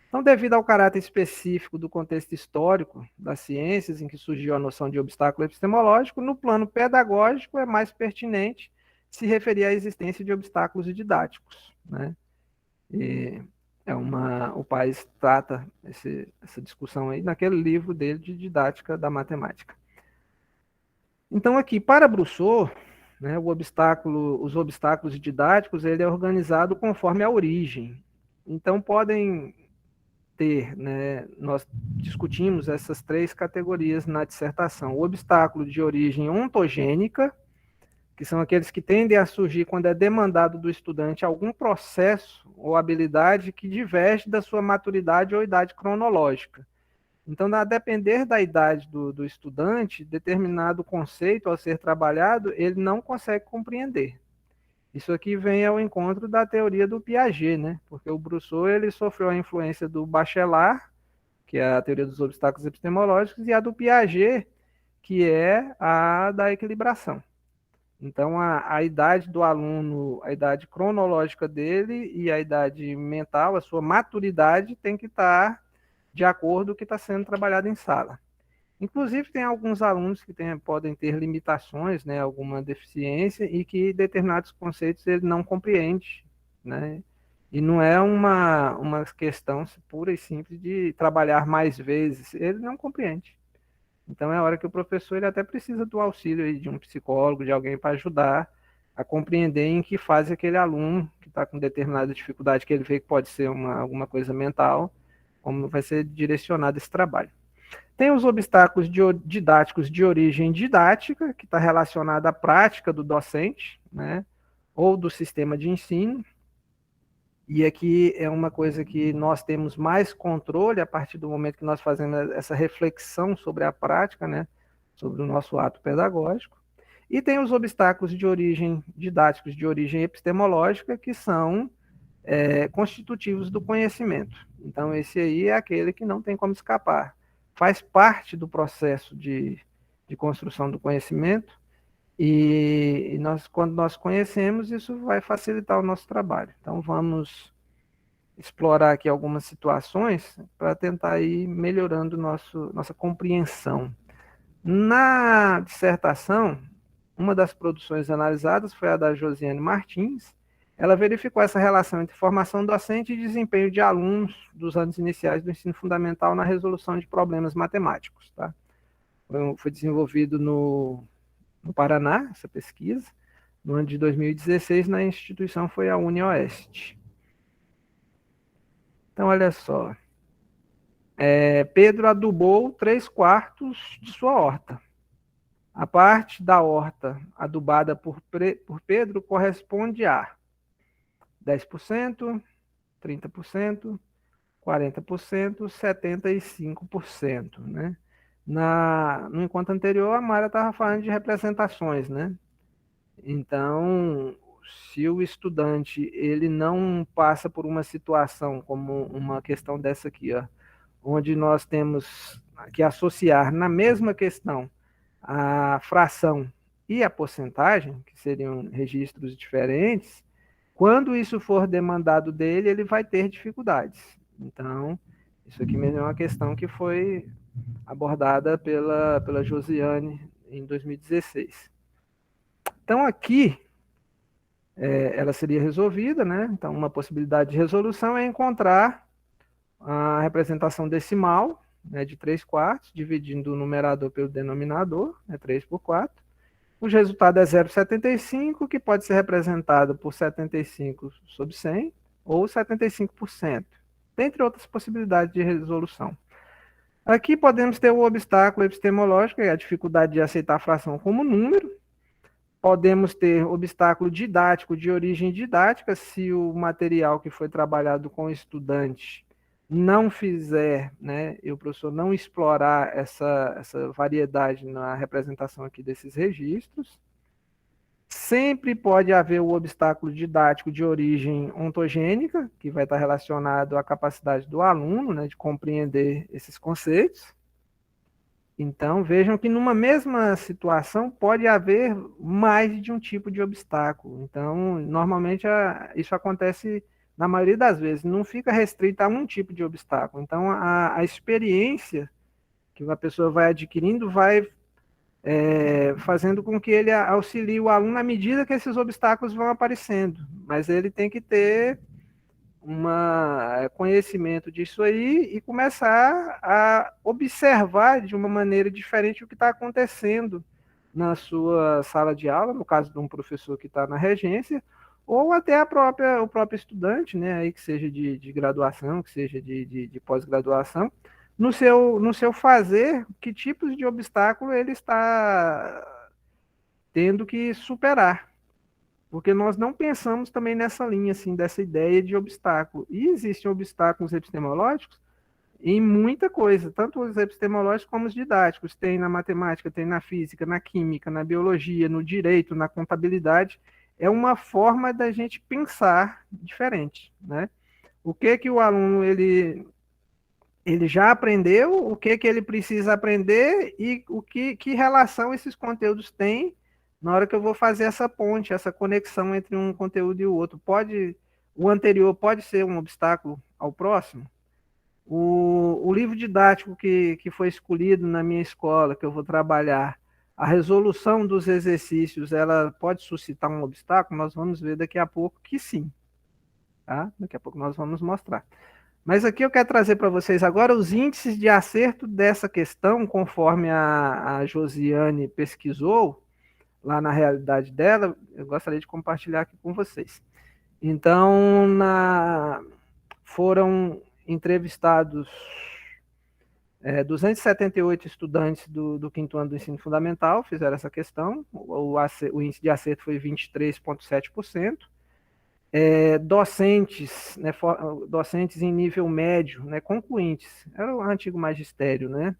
Então, devido ao caráter específico do contexto histórico das ciências, em que surgiu a noção de obstáculo epistemológico, no plano pedagógico é mais pertinente se referir à existência de obstáculos didáticos, né? E o Paes trata essa discussão aí naquele livro dele de didática da matemática. Então, aqui, para Brousseau, né, os obstáculos didáticos, ele é organizado conforme a origem. Então, podem ter, né, nós discutimos essas três categorias na dissertação. O obstáculo de origem ontogênica, que são aqueles que tendem a surgir quando é demandado do estudante algum processo ou habilidade que diverge da sua maturidade ou idade cronológica. Então, a depender da idade do estudante, determinado conceito ao ser trabalhado, ele não consegue compreender. Isso aqui vem ao encontro da teoria do Piaget, né? Porque o Brousseau ele sofreu a influência do Bachelard, que é a teoria dos obstáculos epistemológicos, e a do Piaget, que é a da equilibração. Então, a idade do aluno, a idade cronológica dele e a idade mental, a sua maturidade tem que estar de acordo com o que está sendo trabalhado em sala. Inclusive, tem alguns alunos que podem ter limitações, né, alguma deficiência, e que determinados conceitos ele não compreende, né? E não é uma questão pura e simples de trabalhar mais vezes, ele não compreende. Então, é a hora que o professor ele até precisa do auxílio de um psicólogo, de alguém para ajudar a compreender em que fase aquele aluno que está com determinada dificuldade, que ele vê que pode ser alguma coisa mental, como vai ser direcionado esse trabalho. Tem os obstáculos didáticos de origem didática, que está relacionado à prática do docente, né, ou do sistema de ensino. E aqui é uma coisa que nós temos mais controle a partir do momento que nós fazemos essa reflexão sobre a prática, né, sobre o nosso ato pedagógico. E tem os obstáculos de origem didáticos, de origem epistemológica, que são constitutivos do conhecimento. Então, esse aí é aquele que não tem como escapar. Faz parte do processo de construção do conhecimento e quando nós conhecemos, isso vai facilitar o nosso trabalho. Então, vamos explorar aqui algumas situações para tentar ir melhorando nossa compreensão. Na dissertação, uma das produções analisadas foi a da Josiane Martins. Ela verificou essa relação entre formação docente e desempenho de alunos dos anos iniciais do ensino fundamental na resolução de problemas matemáticos. Tá? Foi desenvolvido no Paraná, essa pesquisa. No ano de 2016, na instituição foi a UniOeste. Então, olha só. Pedro adubou 3/4 de sua horta. A parte da horta adubada por Pedro corresponde a 10%, 30%, 40%, 75%. Né? No encontro anterior, a Mara estava falando de representações, né? Então, se o estudante ele não passa por uma situação como uma questão dessa aqui, ó, onde nós temos que associar na mesma questão a fração e a porcentagem, que seriam registros diferentes, quando isso for demandado dele, ele vai ter dificuldades. Então, isso aqui mesmo é uma questão que foi abordada pela Josiane em 2016. Então, aqui, ela seria resolvida, né? Então, uma possibilidade de resolução é encontrar a representação decimal, né, de 3/4, dividindo o numerador pelo denominador, né, 3 por 4. O resultado é 0,75, que pode ser representado por 75 sobre 100 ou 75%, dentre outras possibilidades de resolução. Aqui podemos ter o obstáculo epistemológico, que é a dificuldade de aceitar a fração como número. Podemos ter obstáculo didático de origem didática, se o material que foi trabalhado com o estudante não fizer, né, e o professor não explorar essa variedade na representação aqui desses registros. Sempre pode haver o obstáculo didático de origem ontogênica, que vai estar relacionado à capacidade do aluno, né, de compreender esses conceitos. Então, vejam que numa mesma situação pode haver mais de um tipo de obstáculo. Então, normalmente isso acontece na maioria das vezes, não fica restrito a um tipo de obstáculo. Então, a experiência que a pessoa vai adquirindo vai fazendo com que ele auxilie o aluno à medida que esses obstáculos vão aparecendo. Mas ele tem que ter conhecimento disso aí e começar a observar de uma maneira diferente o que está acontecendo na sua sala de aula, no caso de um professor que está na regência, ou até o próprio estudante, né, aí que seja de graduação, que seja de pós-graduação, no seu fazer, que tipos de obstáculo ele está tendo que superar. Porque nós não pensamos também nessa linha, assim, dessa ideia de obstáculo. E existem obstáculos epistemológicos em muita coisa, tanto os epistemológicos como os didáticos. Tem na matemática, tem na física, na química, na biologia, no direito, na contabilidade. É uma forma da gente pensar diferente, né? O que o aluno ele já aprendeu, o que ele precisa aprender e que relação esses conteúdos têm na hora que eu vou fazer essa ponte, essa conexão entre um conteúdo e o outro. O anterior pode ser um obstáculo ao próximo? O livro didático que foi escolhido na minha escola, que eu vou trabalhar, a resolução dos exercícios, ela pode suscitar um obstáculo? Nós vamos ver daqui a pouco que sim. Tá? Daqui a pouco nós vamos mostrar. Mas aqui eu quero trazer para vocês agora os índices de acerto dessa questão, conforme a Josiane pesquisou, lá na realidade dela, eu gostaria de compartilhar aqui com vocês. Então, foram entrevistados 278 estudantes do quinto ano do ensino fundamental, fizeram essa questão, o índice de acerto foi 23,7%. Docentes, né, docentes em nível médio, né, concluintes, era o antigo magistério, né,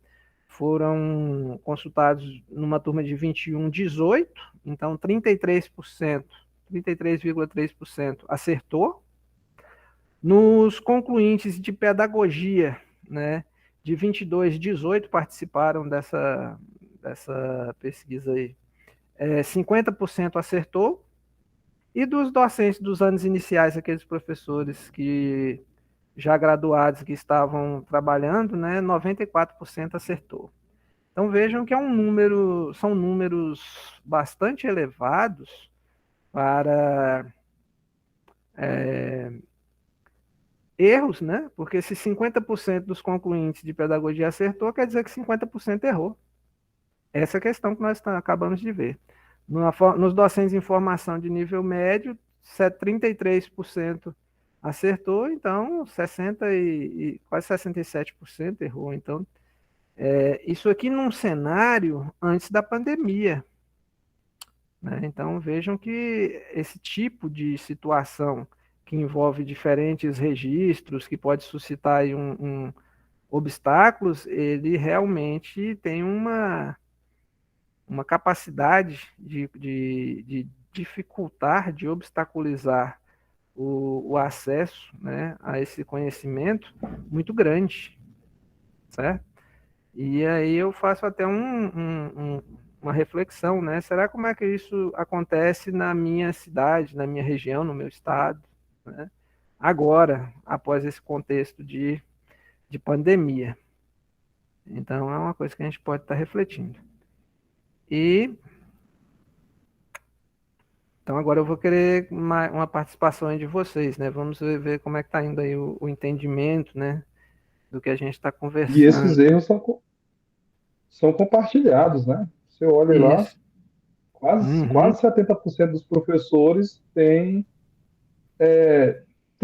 foram consultados numa turma de 21, 18, então 33%, 33,3% acertou. Nos concluintes de pedagogia, né, de 22, 18 participaram dessa pesquisa aí, 50% acertou. E dos docentes dos anos iniciais, aqueles professores que já graduados que estavam trabalhando, né, 94% acertou. Então vejam que são números bastante elevados para erros, né? Porque se 50% dos concluintes de pedagogia acertou, quer dizer que 50% errou. Essa é a questão que nós acabamos de ver. Nos docentes em formação de nível médio, 33% acertou, então 60 quase 67% errou. Então, isso aqui num cenário antes da pandemia, né? Então vejam que esse tipo de situação que envolve diferentes registros, que pode suscitar aí obstáculos, ele realmente tem uma capacidade de dificultar, de obstaculizar o acesso, né, a esse conhecimento muito grande, certo? E aí eu faço até uma reflexão, né? Será como é que isso acontece na minha cidade, na minha região, no meu estado, né? Agora, após esse contexto de pandemia. Então é uma coisa que a gente pode estar refletindo. E então agora eu vou querer uma participação aí de vocês, né? Vamos ver como é que está indo aí o entendimento, né? Do que a gente está E esses conversando. erros são compartilhados, né? Você olha lá, Isso. Uhum, quase 70% dos professores têm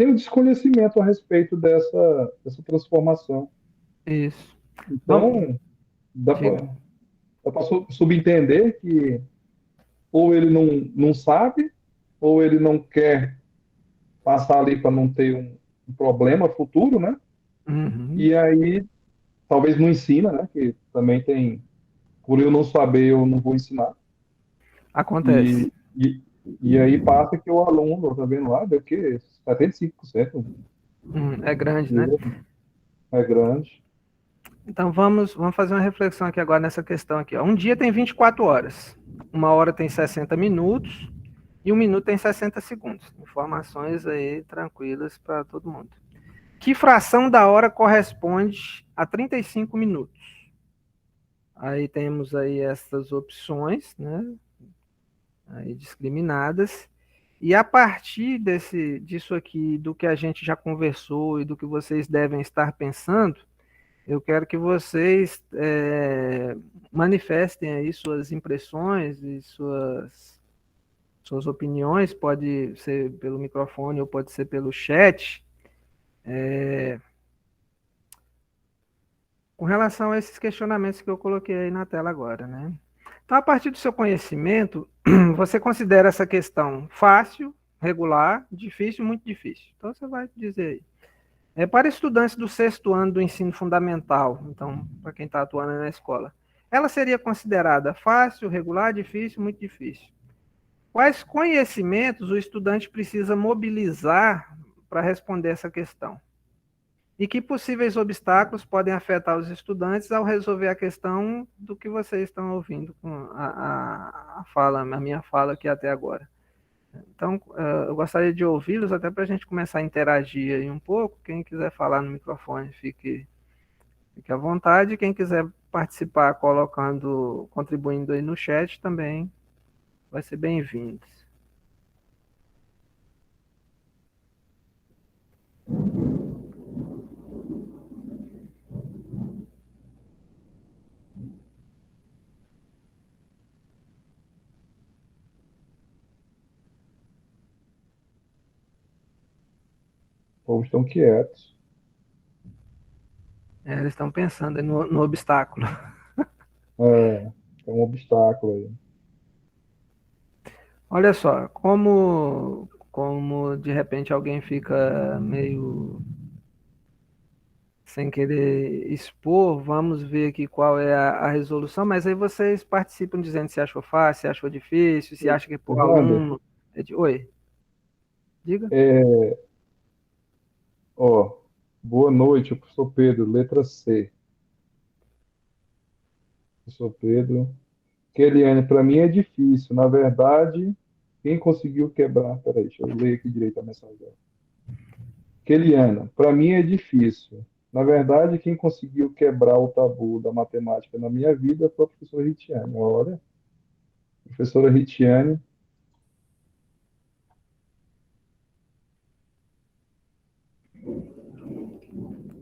um desconhecimento a respeito dessa transformação. isso. Vamos, Então, dá diga. para subentender que ou ele não sabe, ou ele não quer passar ali para não ter um problema futuro, né? Uhum, E aí, talvez não ensina, né? Que também tem, por eu não saber, eu não vou ensinar. acontece. E, e, e aí passa que o aluno, tá vendo lá, deu que 75% É grande, né? é grande. Então vamos fazer uma reflexão aqui agora nessa questão aqui. Ó. Um dia tem 24 horas, uma hora tem 60 minutos e um minuto tem 60 segundos. Informações aí tranquilas para todo mundo. Que fração da hora corresponde a 35 minutos? Aí temos aí essas opções, né? Aí discriminadas. E a partir disso aqui, do que a gente já conversou e do que vocês devem estar pensando, eu quero que vocês manifestem aí suas impressões e suas opiniões, pode ser pelo microfone ou pode ser pelo chat, com relação a esses questionamentos que eu coloquei aí na tela agora, né? Então, a partir do seu conhecimento, você considera essa questão fácil, regular, difícil, muito difícil. Então, você vai dizer aí. Para estudantes do sexto ano do ensino fundamental, então, para quem está atuando na escola, ela seria considerada fácil, regular, difícil, muito difícil. Quais conhecimentos o estudante precisa mobilizar para responder essa questão? E que possíveis obstáculos podem afetar os estudantes ao resolver a questão do que vocês estão ouvindo com a minha fala aqui até agora? Então, eu gostaria de ouvi-los até para a gente começar a interagir aí um pouco. Quem quiser falar no microfone, fique à vontade. Quem quiser participar contribuindo aí no chat também vai ser bem-vindo. Ou estão quietos. Eles estão pensando no obstáculo. É um obstáculo aí. Olha só, como de repente alguém fica meio sem querer expor, vamos ver aqui qual é a resolução, mas aí vocês participam dizendo se achou fácil, se achou difícil, se acha que é por Wander, aluno. Oi, diga. ó, boa noite, professor Pedro, letra C. Professor Pedro. Keliane, para mim é difícil. Na verdade, quem conseguiu quebrar. Peraí, deixa eu ler aqui direito a mensagem dela. Keliana, para mim é difícil. Na verdade, quem conseguiu quebrar o tabu da matemática na minha vida foi a professora Ritiane. Olha, professora Ritiane.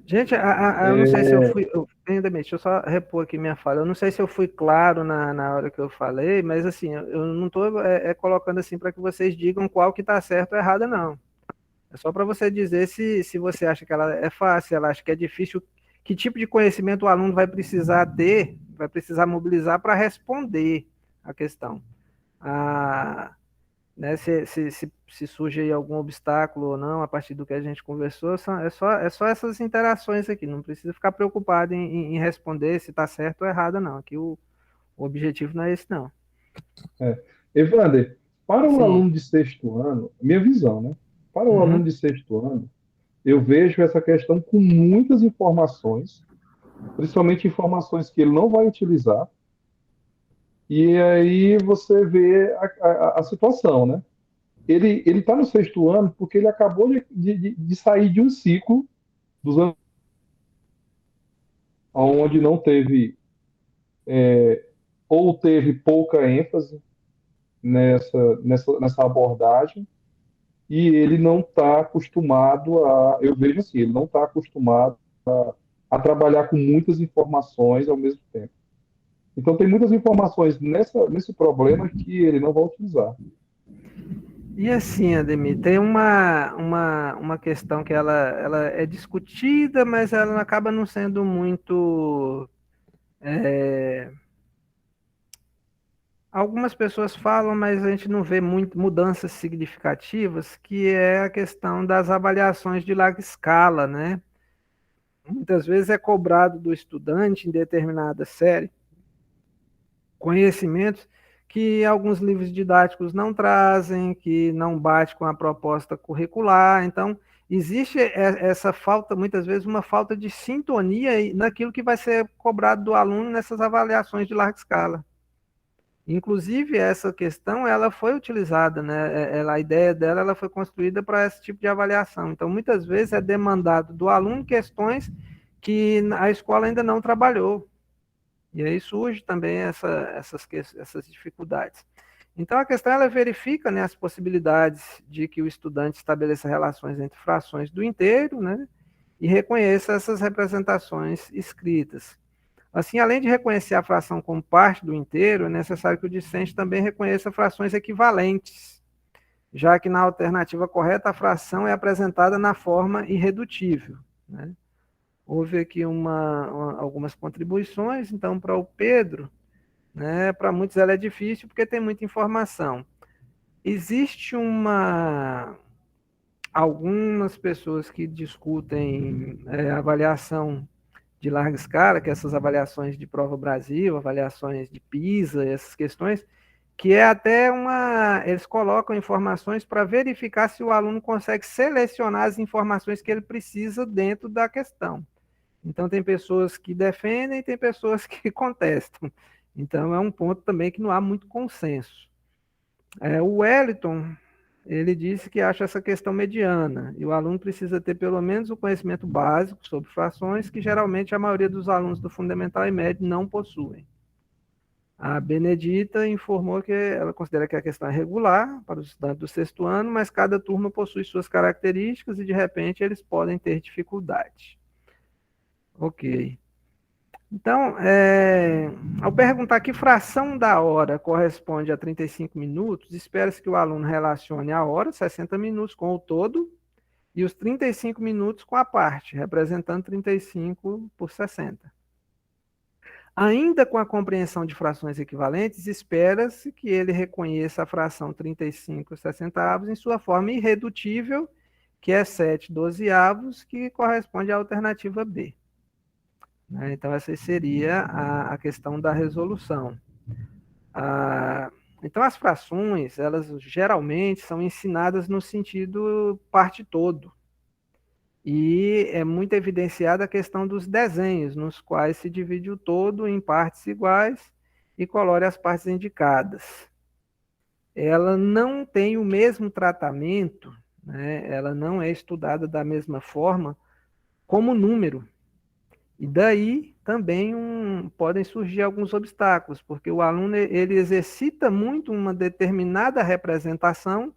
Gente, eu não sei se eu fui. Ainda bem, deixa eu só repor aqui minha fala. Eu não sei se eu fui claro na hora que eu falei, mas assim, eu não estou colocando assim para que vocês digam qual que está certo ou errado, não. É só para você dizer se você acha que ela é fácil, ela acha que é difícil, que tipo de conhecimento o aluno vai precisar ter, vai precisar mobilizar para responder a questão. Ah, né, se surge aí algum obstáculo ou não, a partir do que a gente conversou, é só essas interações aqui, não precisa ficar preocupado em responder se está certo ou errado, não. Aqui o objetivo não é esse, não. Evander, para o Sim. aluno de sexto ano, minha visão, né? Para o aluno Uhum. de sexto ano, eu vejo essa questão com muitas informações, principalmente informações que ele não vai utilizar, e aí você vê a situação, né? Ele está no sexto ano porque ele acabou de sair de um ciclo dos anos onde não teve, ou teve pouca ênfase nessa abordagem, e ele não está acostumado eu vejo assim, ele não está acostumado a trabalhar com muitas informações ao mesmo tempo. Então, tem muitas informações nesse problema que ele não vai utilizar. E assim, Ademir, tem uma questão que ela é discutida, mas ela acaba não sendo muito. Algumas pessoas falam, mas a gente não vê muito mudanças significativas, que é a questão das avaliações de larga escala, né? Muitas vezes é cobrado do estudante em determinada série conhecimentos que alguns livros didáticos não trazem, que não bate com a proposta curricular. Então, existe essa falta, muitas vezes, uma falta de sintonia naquilo que vai ser cobrado do aluno nessas avaliações de larga escala. Inclusive, essa questão ela foi utilizada, né? A ideia dela ela foi construída para esse tipo de avaliação. Então, muitas vezes é demandado do aluno questões que a escola ainda não trabalhou. E aí surge também essas dificuldades. Então, a questão ela verifica, né, as possibilidades de que o estudante estabeleça relações entre frações do inteiro, né, e reconheça essas representações escritas. Assim, além de reconhecer a fração como parte do inteiro, é necessário que o discente também reconheça frações equivalentes, já que na alternativa correta a fração é apresentada na forma irredutível, né? Houve aqui algumas contribuições, então para o Pedro, né, para muitos ela é difícil porque tem muita informação. Existe algumas pessoas que discutem avaliação de larga escala, que é essas avaliações de Prova Brasil, avaliações de PISA, essas questões, que é até eles colocam informações para verificar se o aluno consegue selecionar as informações que ele precisa dentro da questão. Então, tem pessoas que defendem e tem pessoas que contestam. Então, é um ponto também que não há muito consenso. O Wellington, ele disse que acha essa questão mediana, e o aluno precisa ter pelo menos o conhecimento básico sobre frações, que geralmente a maioria dos alunos do Fundamental e Médio não possuem. A Benedita informou que ela considera que a questão é regular para os estudantes do sexto ano, mas cada turma possui suas características e, de repente, eles podem ter dificuldade. Ok. Então, ao perguntar que fração da hora corresponde a 35 minutos, espera-se que o aluno relacione a hora, 60 minutos, com o todo, e os 35 minutos com a parte, representando 35 por 60. Ainda com a compreensão de frações equivalentes, espera-se que ele reconheça a fração 35/60 em sua forma irredutível, que é 7/12, que corresponde à alternativa B. Então, essa seria a questão da resolução. Então, as frações, elas geralmente são ensinadas no sentido parte todo. E é muito evidenciada a questão dos desenhos, nos quais se divide o todo em partes iguais e colore as partes indicadas. Ela não tem o mesmo tratamento, né, ela não é estudada da mesma forma como número. E daí também podem surgir alguns obstáculos, porque o aluno ele exercita muito uma determinada representação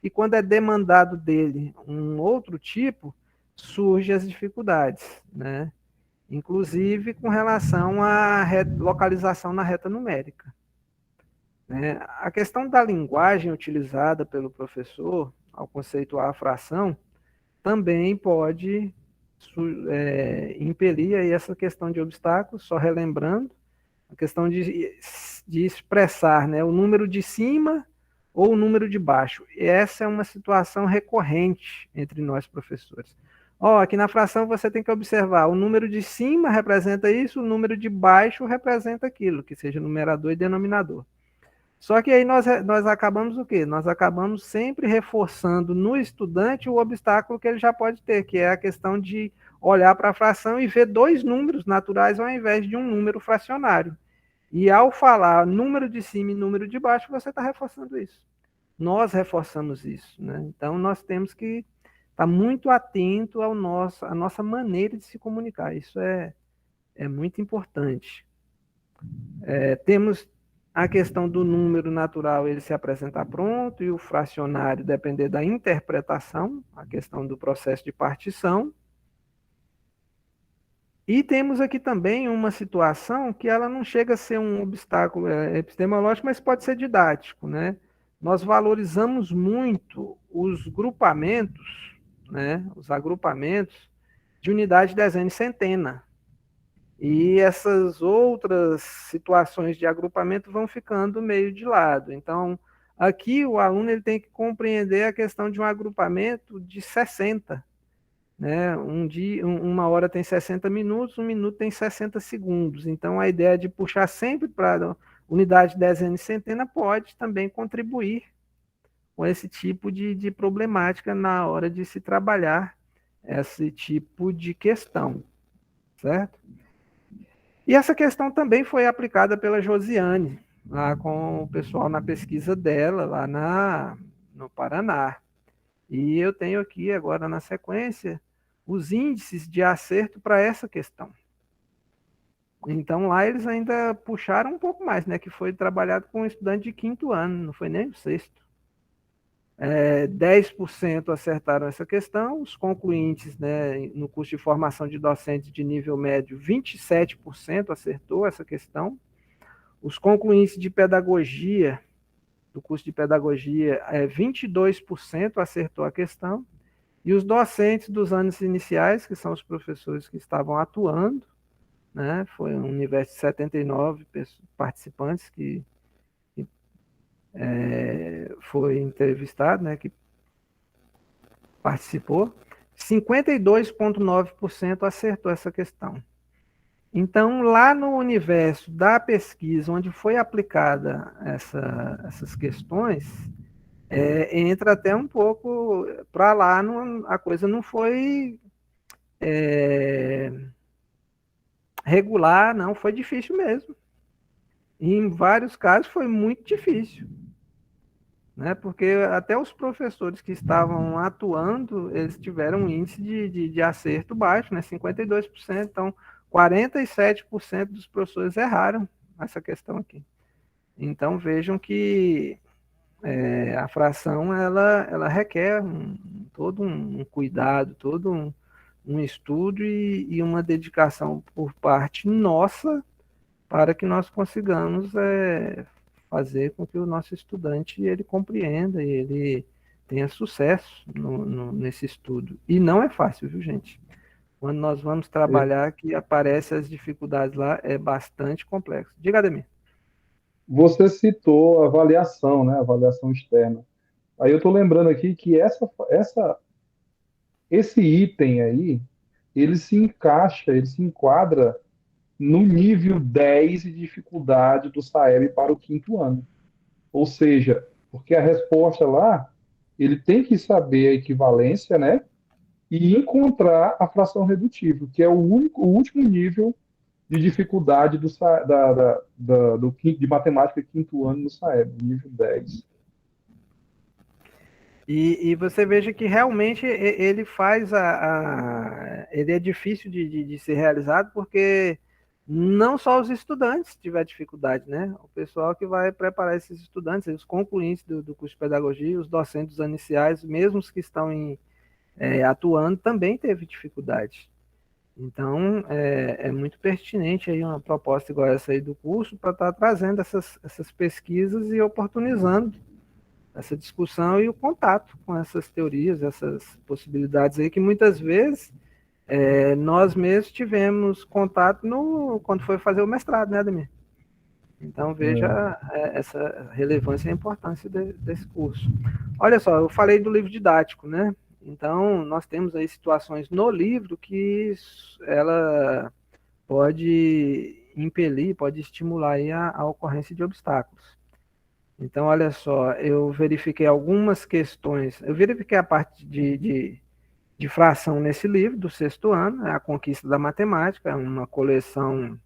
e quando é demandado dele um outro tipo, surgem as dificuldades, né? Inclusive com relação à localização na reta numérica, né? A questão da linguagem utilizada pelo professor ao conceituar a fração também pode impelir aí essa questão de obstáculos, só relembrando, a questão de expressar, né, o número de cima ou o número de baixo. E essa é uma situação recorrente entre nós professores. Aqui na fração você tem que observar, o número de cima representa isso, o número de baixo representa aquilo, que seja numerador e denominador. Só que aí nós acabamos o quê? Nós acabamos sempre reforçando no estudante o obstáculo que ele já pode ter, que é a questão de olhar para a fração e ver dois números naturais ao invés de um número fracionário. E ao falar número de cima e número de baixo, você está reforçando isso. Nós reforçamos isso, né? Então nós temos que estar muito atento à nossa maneira de se comunicar. Isso é muito importante. Temos a questão do número natural, ele se apresentar pronto, e o fracionário depender da interpretação, a questão do processo de partição. E temos aqui também uma situação que ela não chega a ser um obstáculo epistemológico, mas pode ser didático, né? Nós valorizamos muito os grupamentos, né? Os agrupamentos de unidade, dezena e centena. E essas outras situações de agrupamento vão ficando meio de lado. Então, aqui o aluno ele tem que compreender a questão de um agrupamento de 60. Né? Uma hora tem 60 minutos, um minuto tem 60 segundos. Então, a ideia de puxar sempre para unidade, dezena e centena pode também contribuir com esse tipo de problemática na hora de se trabalhar esse tipo de questão, certo? E essa questão também foi aplicada pela Josiane, lá com o pessoal na pesquisa dela, lá no Paraná. E eu tenho aqui agora na sequência os índices de acerto para essa questão. Então lá eles ainda puxaram um pouco mais, né? Que foi trabalhado com um estudante de 5º ano, não foi nem o 6º. 10% acertaram essa questão, os concluintes, né, no curso de formação de docentes de nível médio, 27% acertou essa questão. Os concluintes de pedagogia, do curso de pedagogia, 22% acertou a questão. E os docentes dos anos iniciais, que são os professores que estavam atuando, né, foi um universo de 79 participantes que foi entrevistado, né, que participou, 52,9% acertou essa questão. Então, lá no universo da pesquisa, onde foi aplicada essas questões, entra até um pouco para lá, a coisa não foi regular, não, foi difícil mesmo. E em vários casos foi muito difícil. Né? Porque até os professores que estavam atuando, eles tiveram um índice de acerto baixo, né? 52%. Então, 47% dos professores erraram essa questão aqui. Então, vejam que a fração, ela requer todo um cuidado, todo um estudo e uma dedicação por parte nossa para que nós consigamos fazer com que o nosso estudante ele compreenda e ele tenha sucesso nesse estudo. E não é fácil, viu, gente? Quando nós vamos trabalhar, que aparecem as dificuldades lá, é bastante complexo. Diga, Ademir. Você citou a avaliação, né? Avaliação externa. Aí eu estou lembrando aqui que esse item aí, ele se enquadra no nível 10 de dificuldade do SAEB para o 5º ano. Ou seja, porque a resposta lá, ele tem que saber a equivalência, né? E encontrar a fração redutível, que é o último nível de dificuldade de matemática 5º ano no SAEB, nível 10. E você veja que realmente ele faz ele é difícil de ser realizado porque não só os estudantes tiver dificuldade, né? O pessoal que vai preparar esses estudantes, os concluintes do curso de pedagogia, os docentes iniciais, mesmo os que estão atuando, também teve dificuldade. Então, é muito pertinente aí uma proposta igual essa aí do curso para estar trazendo essas pesquisas e oportunizando essa discussão e o contato com essas teorias, essas possibilidades aí que muitas vezes nós mesmos tivemos contato quando foi fazer o mestrado, né, Ademir? Então veja essa relevância e a importância desse curso. Olha só, eu falei do livro didático, né? Então nós temos aí situações no livro que ela pode impelir, pode estimular aí a ocorrência de obstáculos. Então, olha só, eu verifiquei algumas questões. Eu verifiquei a parte de fração nesse livro, do sexto ano, A Conquista da Matemática, é uma coleção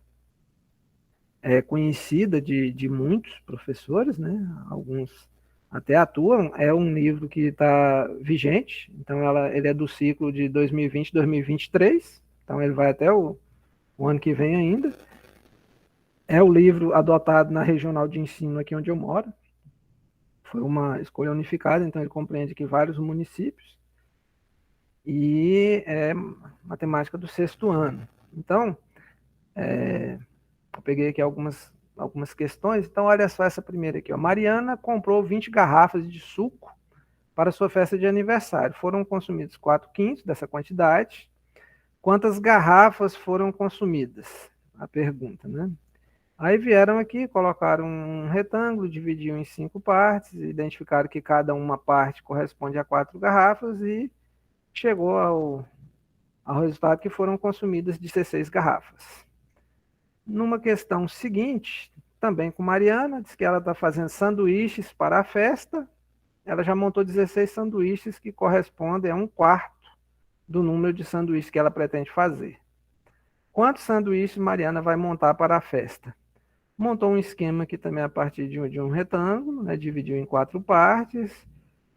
conhecida de muitos professores, né? Alguns até atuam. É um livro que está vigente, então ele é do ciclo de 2020 2023, então ele vai até o ano que vem ainda. É o livro adotado na regional de ensino aqui onde eu moro. Foi uma escolha unificada, então ele compreende aqui vários municípios e é matemática do sexto ano. Então, eu peguei aqui algumas questões. Então, olha só essa primeira aqui. Ó. Mariana comprou 20 garrafas de suco para sua festa de aniversário. Foram consumidos 4/5 dessa quantidade. Quantas garrafas foram consumidas? A pergunta, né? Aí vieram aqui, colocaram um retângulo, dividiram em 5 partes, identificaram que cada uma parte corresponde a 4 garrafas e chegou ao resultado que foram consumidas 16 garrafas. Numa questão seguinte, também com Mariana, diz que ela está fazendo sanduíches para a festa, ela já montou 16 sanduíches que correspondem a 1/4 do número de sanduíches que ela pretende fazer. Quantos sanduíches Mariana vai montar para a festa? Montou um esquema aqui também a partir de um retângulo, né, dividiu em 4 partes,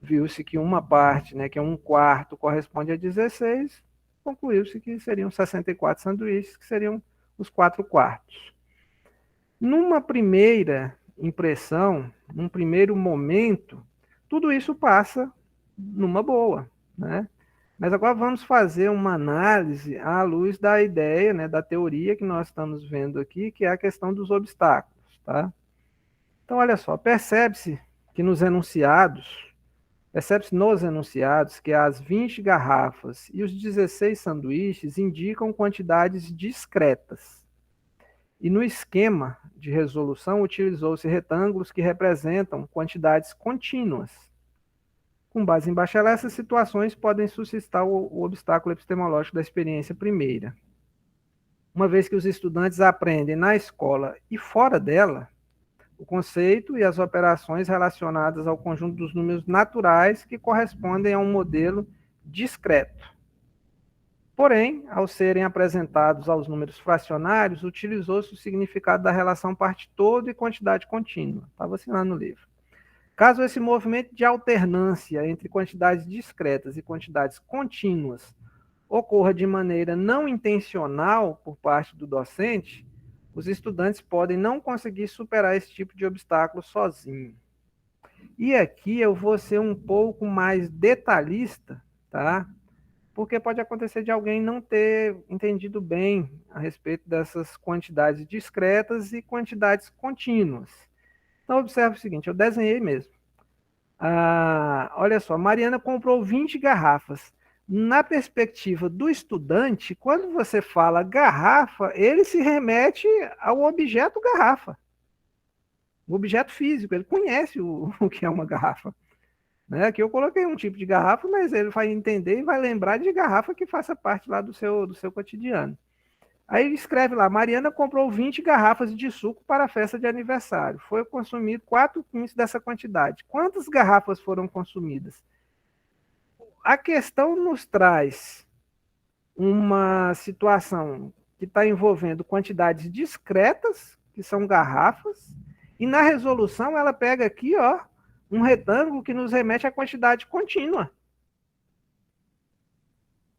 viu-se que uma parte, né, que é 1/4, corresponde a 16, concluiu-se que seriam 64 sanduíches, que seriam os 4/4. Numa primeira impressão, num primeiro momento, tudo isso passa numa boa, né? Mas agora vamos fazer uma análise à luz da ideia, né, da teoria que nós estamos vendo aqui, que é a questão dos obstáculos, tá? Então, olha só, percebe-se nos enunciados que as 20 garrafas e os 16 sanduíches indicam quantidades discretas. E no esquema de resolução utilizou-se retângulos que representam quantidades contínuas. Com base em Bachelet, essas situações podem suscitar o obstáculo epistemológico da experiência primeira. Uma vez que os estudantes aprendem na escola e fora dela, o conceito e as operações relacionadas ao conjunto dos números naturais que correspondem a um modelo discreto. Porém, ao serem apresentados aos números fracionários, utilizou-se o significado da relação parte todo e quantidade contínua. Estava assim lá no livro. Caso esse movimento de alternância entre quantidades discretas e quantidades contínuas ocorra de maneira não intencional por parte do docente, os estudantes podem não conseguir superar esse tipo de obstáculo sozinho. E aqui eu vou ser um pouco mais detalhista, tá? Porque pode acontecer de alguém não ter entendido bem a respeito dessas quantidades discretas e quantidades contínuas. Então, observe o seguinte, eu desenhei mesmo. Olha só, Mariana comprou 20 garrafas. Na perspectiva do estudante, quando você fala garrafa, ele se remete ao objeto garrafa. O objeto físico, ele conhece o que é uma garrafa. Né? Aqui eu coloquei um tipo de garrafa, mas ele vai entender e vai lembrar de garrafa que faça parte lá do seu cotidiano. Aí ele escreve lá, Mariana comprou 20 garrafas de suco para a festa de aniversário. Foi consumido 4/5 dessa quantidade. Quantas garrafas foram consumidas? A questão nos traz uma situação que está envolvendo quantidades discretas, que são garrafas, e na resolução ela pega aqui, ó, um retângulo que nos remete à quantidade contínua.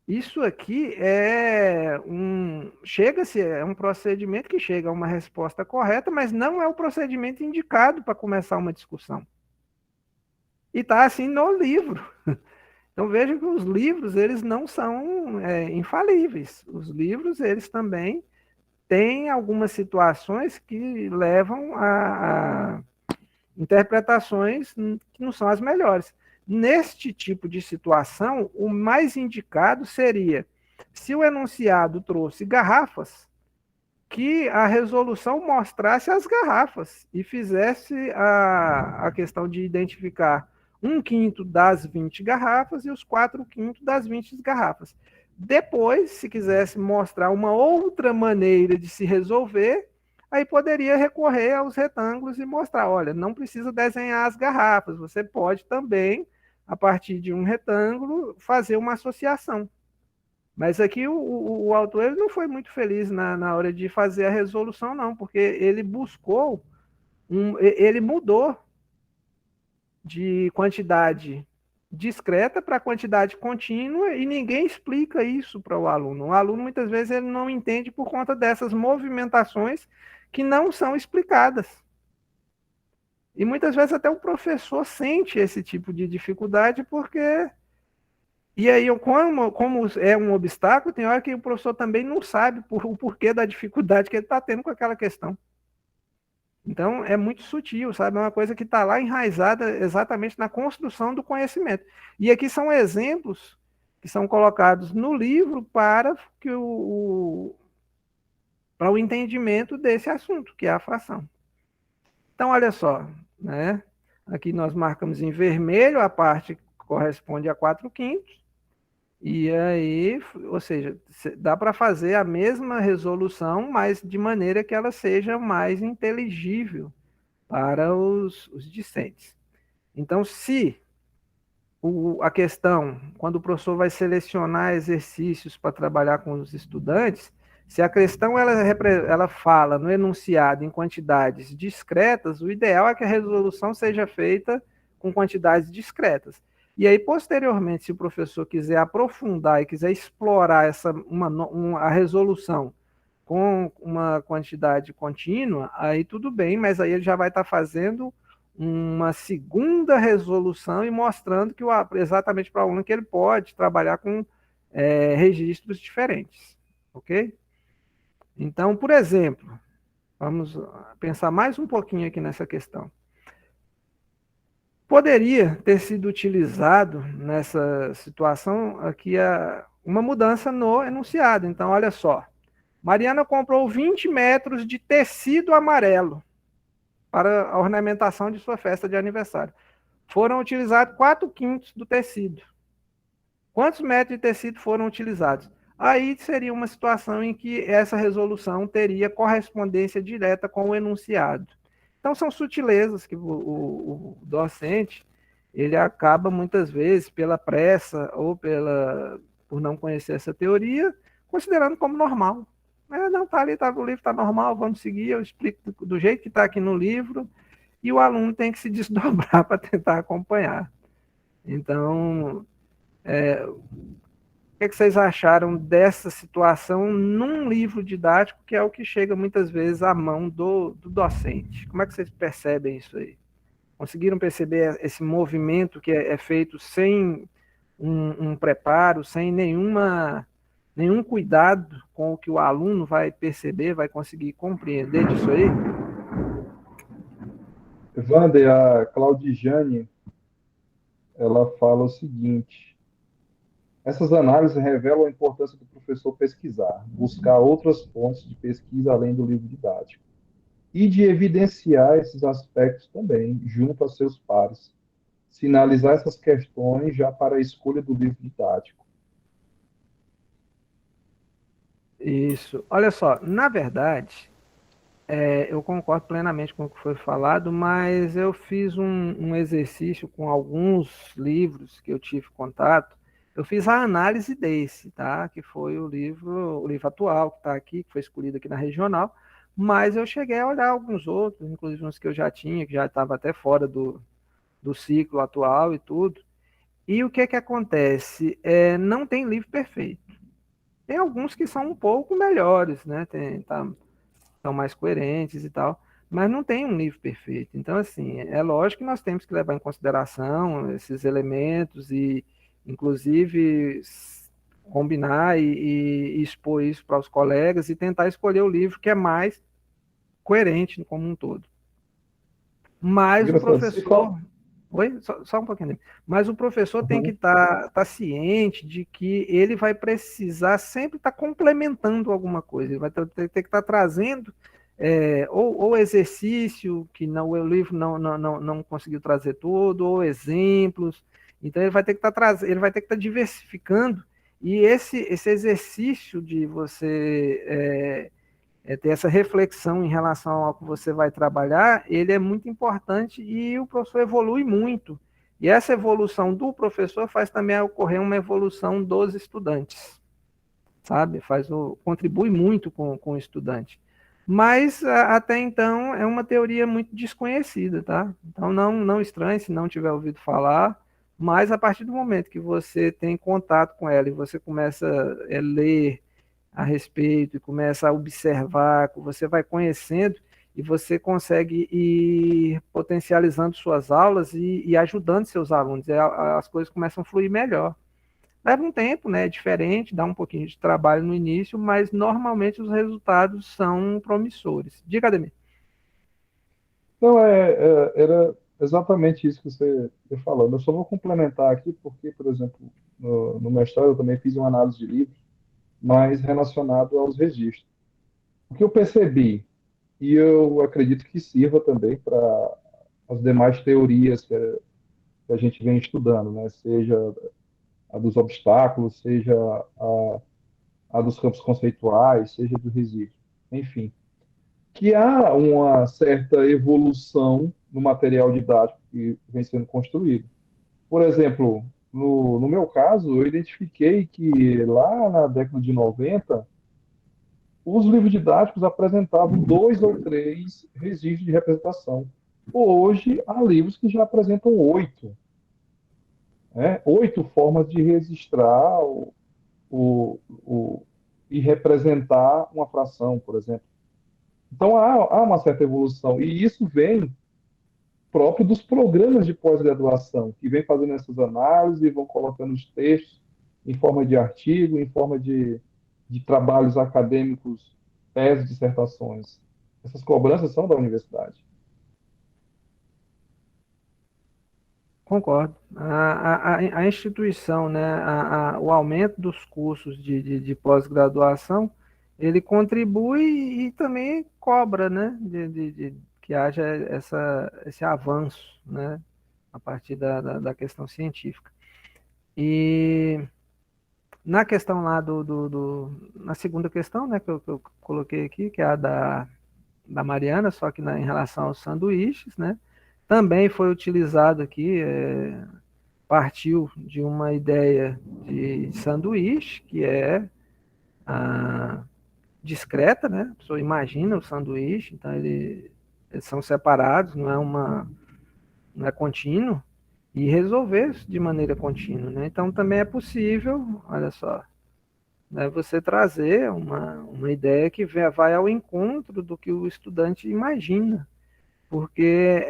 Isso aqui é um procedimento que chega a uma resposta correta, mas não é o procedimento indicado para começar uma discussão. E está assim no livro. Então veja que os livros, eles não são infalíveis. Os livros, eles também têm algumas situações que levam a interpretações que não são as melhores. Neste tipo de situação, o mais indicado seria, se o enunciado trouxe garrafas, que a resolução mostrasse as garrafas e fizesse a questão de identificar 1/5 das 20 garrafas e os 4/5 das 20 garrafas. Depois, se quisesse mostrar uma outra maneira de se resolver, aí poderia recorrer aos retângulos e mostrar, olha, não precisa desenhar as garrafas, você pode também, a partir de um retângulo, fazer uma associação. Mas aqui o autor ele não foi muito feliz na hora de fazer a resolução, não, porque ele buscou, ele mudou de quantidade discreta para quantidade contínua e ninguém explica isso para o aluno. O aluno, muitas vezes, ele não entende por conta dessas movimentações que não são explicadas. E muitas vezes até o professor sente esse tipo de dificuldade porque... E aí, como é um obstáculo, tem hora que o professor também não sabe o porquê da dificuldade que ele está tendo com aquela questão. Então, é muito sutil, sabe? É uma coisa que está lá enraizada exatamente na construção do conhecimento. E aqui são exemplos que são colocados no livro para para o entendimento desse assunto, que é a fração. Então, olha só, né? Aqui nós marcamos em vermelho a parte que corresponde a 4/5. E aí, ou seja, dá para fazer a mesma resolução, mas de maneira que ela seja mais inteligível para os discentes. Então, se a questão, quando o professor vai selecionar exercícios para trabalhar com os estudantes, se a questão ela fala no enunciado em quantidades discretas, o ideal é que a resolução seja feita com quantidades discretas. E aí, posteriormente, se o professor quiser aprofundar e quiser explorar a resolução com uma quantidade contínua, aí tudo bem, mas aí ele já vai estar fazendo uma segunda resolução e mostrando que exatamente para o aluno que ele pode trabalhar com registros diferentes, ok? Então, por exemplo, vamos pensar mais um pouquinho aqui nessa questão. Poderia ter sido utilizado nessa situação aqui uma mudança no enunciado. Então, olha só. Mariana comprou 20 metros de tecido amarelo para a ornamentação de sua festa de aniversário. Foram utilizados 4/5 do tecido. Quantos metros de tecido foram utilizados? Aí seria uma situação em que essa resolução teria correspondência direta com o enunciado. Então, são sutilezas que o docente ele acaba, muitas vezes, pela pressa ou por não conhecer essa teoria, considerando como normal. Não, está ali, o livro está normal, vamos seguir, eu explico do jeito que está aqui no livro, e o aluno tem que se desdobrar para tentar acompanhar. Então, o que vocês acharam dessa situação num livro didático, que é o que chega muitas vezes à mão do docente? Como é que vocês percebem isso aí? Conseguiram perceber esse movimento que é feito sem um preparo, sem nenhum cuidado com o que o aluno vai perceber, vai conseguir compreender disso aí? Wander, a Claudijane, ela fala o seguinte: essas análises revelam a importância do professor pesquisar, buscar outras fontes de pesquisa além do livro didático, e de evidenciar esses aspectos também, junto a seus pares, sinalizar essas questões já para a escolha do livro didático. Isso. Olha só, na verdade, eu concordo plenamente com o que foi falado, mas eu fiz um exercício com alguns livros que eu tive contato. Eu fiz a análise desse, tá? Que foi o livro atual que está aqui, que foi escolhido aqui na regional, mas eu cheguei a olhar alguns outros, inclusive uns que eu já tinha, que já estava até fora do ciclo atual e tudo. E o que que acontece? Não tem livro perfeito. Tem alguns que são um pouco melhores, né? São mais coerentes e tal, mas não tem um livro perfeito. Então, assim, é lógico que nós temos que levar em consideração esses elementos e, inclusive, combinar e expor isso para os colegas e tentar escolher o livro que é mais coerente como um todo. Mas o Engraçado. Você fala. professor. Oi? Só um pouquinho. Mas o professor tem que Uhum. estar ciente de que ele vai precisar sempre estar complementando alguma coisa. Ele vai ter que estar trazendo ou exercício, que não, o livro não conseguiu trazer tudo, ou exemplos. Então ele vai ter que estar trazendo, ele vai ter que estar diversificando. E esse exercício de você ter essa reflexão em relação ao que você vai trabalhar, ele é muito importante e o professor evolui muito. E essa evolução do professor faz também ocorrer uma evolução dos estudantes, sabe? Contribui muito com o estudante. Mas até então é uma teoria muito desconhecida, tá? Então não estranhe se não tiver ouvido falar, mas a partir do momento que você tem contato com ela e você começa a ler a respeito e começa a observar, você vai conhecendo e você consegue ir potencializando suas aulas e ajudando seus alunos. As coisas começam a fluir melhor. Leva um tempo, né? É diferente, dá um pouquinho de trabalho no início, mas normalmente os resultados são promissores. Diga, Ademir. Não, era exatamente isso que você está falando. Eu só vou complementar aqui, porque, por exemplo, no mestrado eu também fiz uma análise de livros, mais relacionado aos registros. O que eu percebi, e eu acredito que sirva também para as demais teorias que a gente vem estudando, né? Seja a dos obstáculos, seja a, a dos campos conceituais, seja do resíduo, enfim, que há uma certa evolução no material didático que vem sendo construído. Por exemplo, no meu caso, eu identifiquei que lá na década de 90, os livros didáticos apresentavam dois ou três registros de representação. Hoje, há livros que já apresentam oito, né? Oito formas de registrar e representar uma fração, por exemplo. Então, há uma certa evolução. E isso vem próprio dos programas de pós-graduação, que vem fazendo essas análises e vão colocando os textos em forma de artigo, em forma de trabalhos acadêmicos, teses, dissertações. Essas cobranças são da universidade. Concordo. A instituição, né, o aumento dos cursos de pós-graduação, ele contribui e também cobra, né, que haja esse avanço, né, a partir da questão científica. E na questão lá na segunda questão, né, que eu coloquei aqui, que é a da Mariana, só que em relação aos sanduíches, né, também foi utilizado aqui, partiu de uma ideia de sanduíche, que é a discreta, né? A pessoa imagina o sanduíche, então eles são separados, não é contínuo, e resolver isso de maneira contínua, né? Então também é possível, olha só, né, você trazer uma ideia que vai ao encontro do que o estudante imagina, porque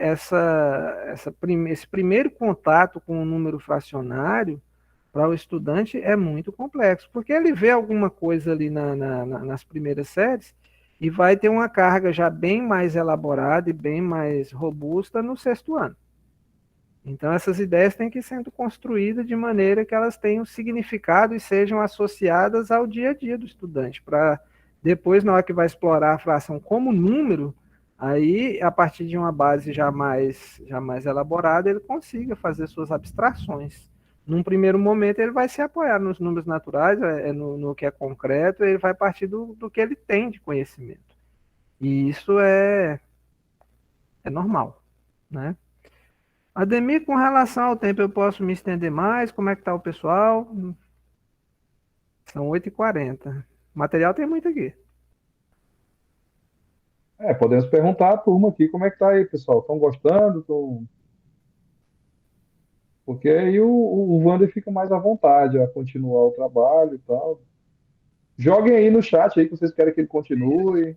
esse primeiro contato com o número fracionário para o estudante é muito complexo, porque ele vê alguma coisa ali nas primeiras séries e vai ter uma carga já bem mais elaborada e bem mais robusta no sexto ano. Então, essas ideias têm que ir sendo construídas de maneira que elas tenham significado e sejam associadas ao dia a dia do estudante, para depois, na hora que vai explorar a fração como número, aí, a partir de uma base já mais elaborada, ele consiga fazer suas abstrações. Num primeiro momento, ele vai se apoiar nos números naturais, no que é concreto, ele vai partir do que ele tem de conhecimento. E isso é normal, né? Ademir, com relação ao tempo, eu posso me estender mais? Como é que tá o pessoal? São 8h40. Material tem muito aqui. Podemos perguntar à turma aqui como é que tá aí, pessoal. Estão gostando? Porque aí o Wander fica mais à vontade a continuar o trabalho e tal. Joguem aí no chat aí que vocês querem que ele continue,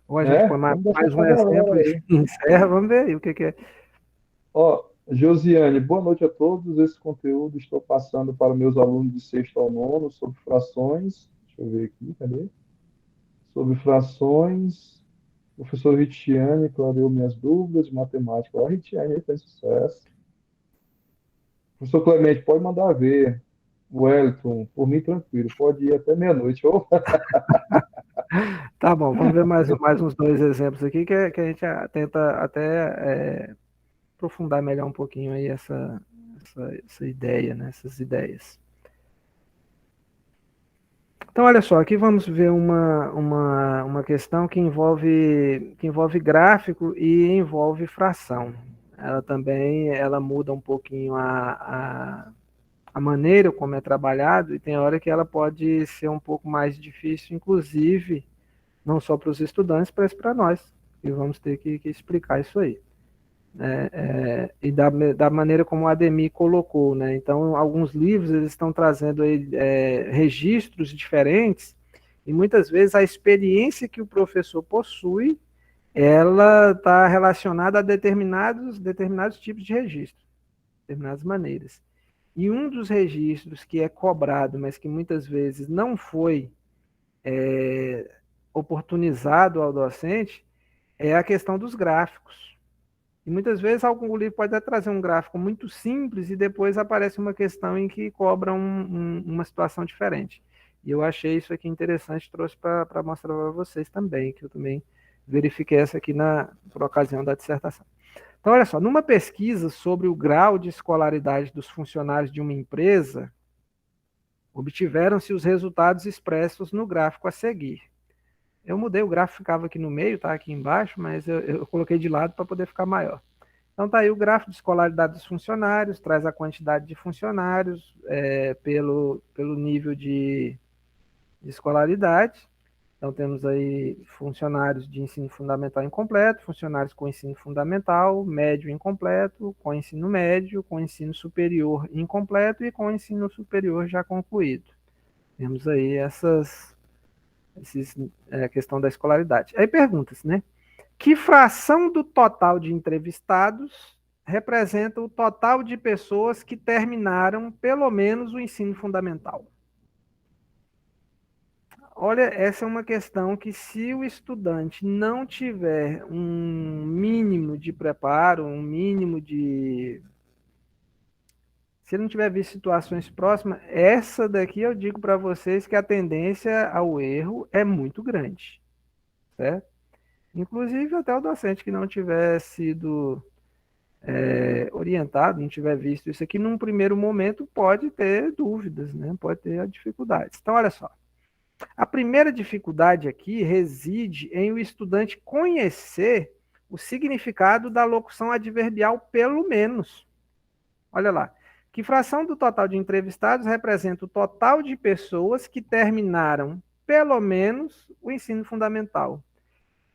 Ou a gente põe né? Vamos deixar mais pra um galera exemplo e aí. encerra, vamos ver aí o que que é. Ó, Josiane, boa noite a todos. Esse conteúdo estou passando para meus alunos de sexto ao nono sobre frações. Deixa eu ver aqui, cadê? Sobre frações. Professor Ritiane clareou minhas dúvidas de matemática. Ó, Ritiane aí fez sucesso. Professor Clemente, pode mandar ver. Wellington, por mim tranquilo, pode ir até meia-noite. Ô, Tá bom, vamos ver mais uns dois exemplos aqui que a gente tenta até aprofundar melhor um pouquinho aí essa ideia, né? Essas ideias. Então, olha só, aqui vamos ver uma questão que envolve gráfico e envolve fração. Ela também ela muda um pouquinho a maneira como é trabalhado e tem hora que ela pode ser um pouco mais difícil, inclusive, não só para os estudantes, mas para nós, e vamos ter que explicar isso aí. E da maneira como o Ademir colocou, né? Então, alguns livros eles estão trazendo aí, registros diferentes e muitas vezes a experiência que o professor possui, ela está relacionada a determinados tipos de registro, determinadas maneiras. E um dos registros que é cobrado, mas que muitas vezes não foi oportunizado ao docente, é a questão dos gráficos. E muitas vezes algum livro pode até trazer um gráfico muito simples e depois aparece uma questão em que cobra uma situação diferente. E eu achei isso aqui interessante, trouxe para mostrar para vocês também, que eu também verifiquei essa aqui por ocasião da dissertação. Então, olha só, numa pesquisa sobre o grau de escolaridade dos funcionários de uma empresa, obtiveram-se os resultados expressos no gráfico a seguir. Eu mudei o gráfico, ficava aqui no meio, tá aqui embaixo, mas eu coloquei de lado para poder ficar maior. Então tá aí o gráfico de escolaridade dos funcionários, traz a quantidade de funcionários pelo nível de escolaridade. Então temos aí funcionários de ensino fundamental incompleto, funcionários com ensino fundamental, médio incompleto, com ensino médio, com ensino superior incompleto e com ensino superior já concluído. Temos aí questão da escolaridade. Aí pergunta-se, né? Que fração do total de entrevistados representa o total de pessoas que terminaram pelo menos o ensino fundamental? Olha, essa é uma questão que, se o estudante não tiver um mínimo de preparo, um mínimo de. Se ele não tiver visto situações próximas, essa daqui eu digo para vocês que a tendência ao erro é muito grande, certo? Inclusive até o docente que não tiver sido orientado, não tiver visto isso aqui, num primeiro momento pode ter dúvidas, né? Pode ter dificuldades. Então, olha só. A primeira dificuldade aqui reside em o estudante conhecer o significado da locução adverbial pelo menos. Olha lá. Que fração do total de entrevistados representa o total de pessoas que terminaram pelo menos o ensino fundamental?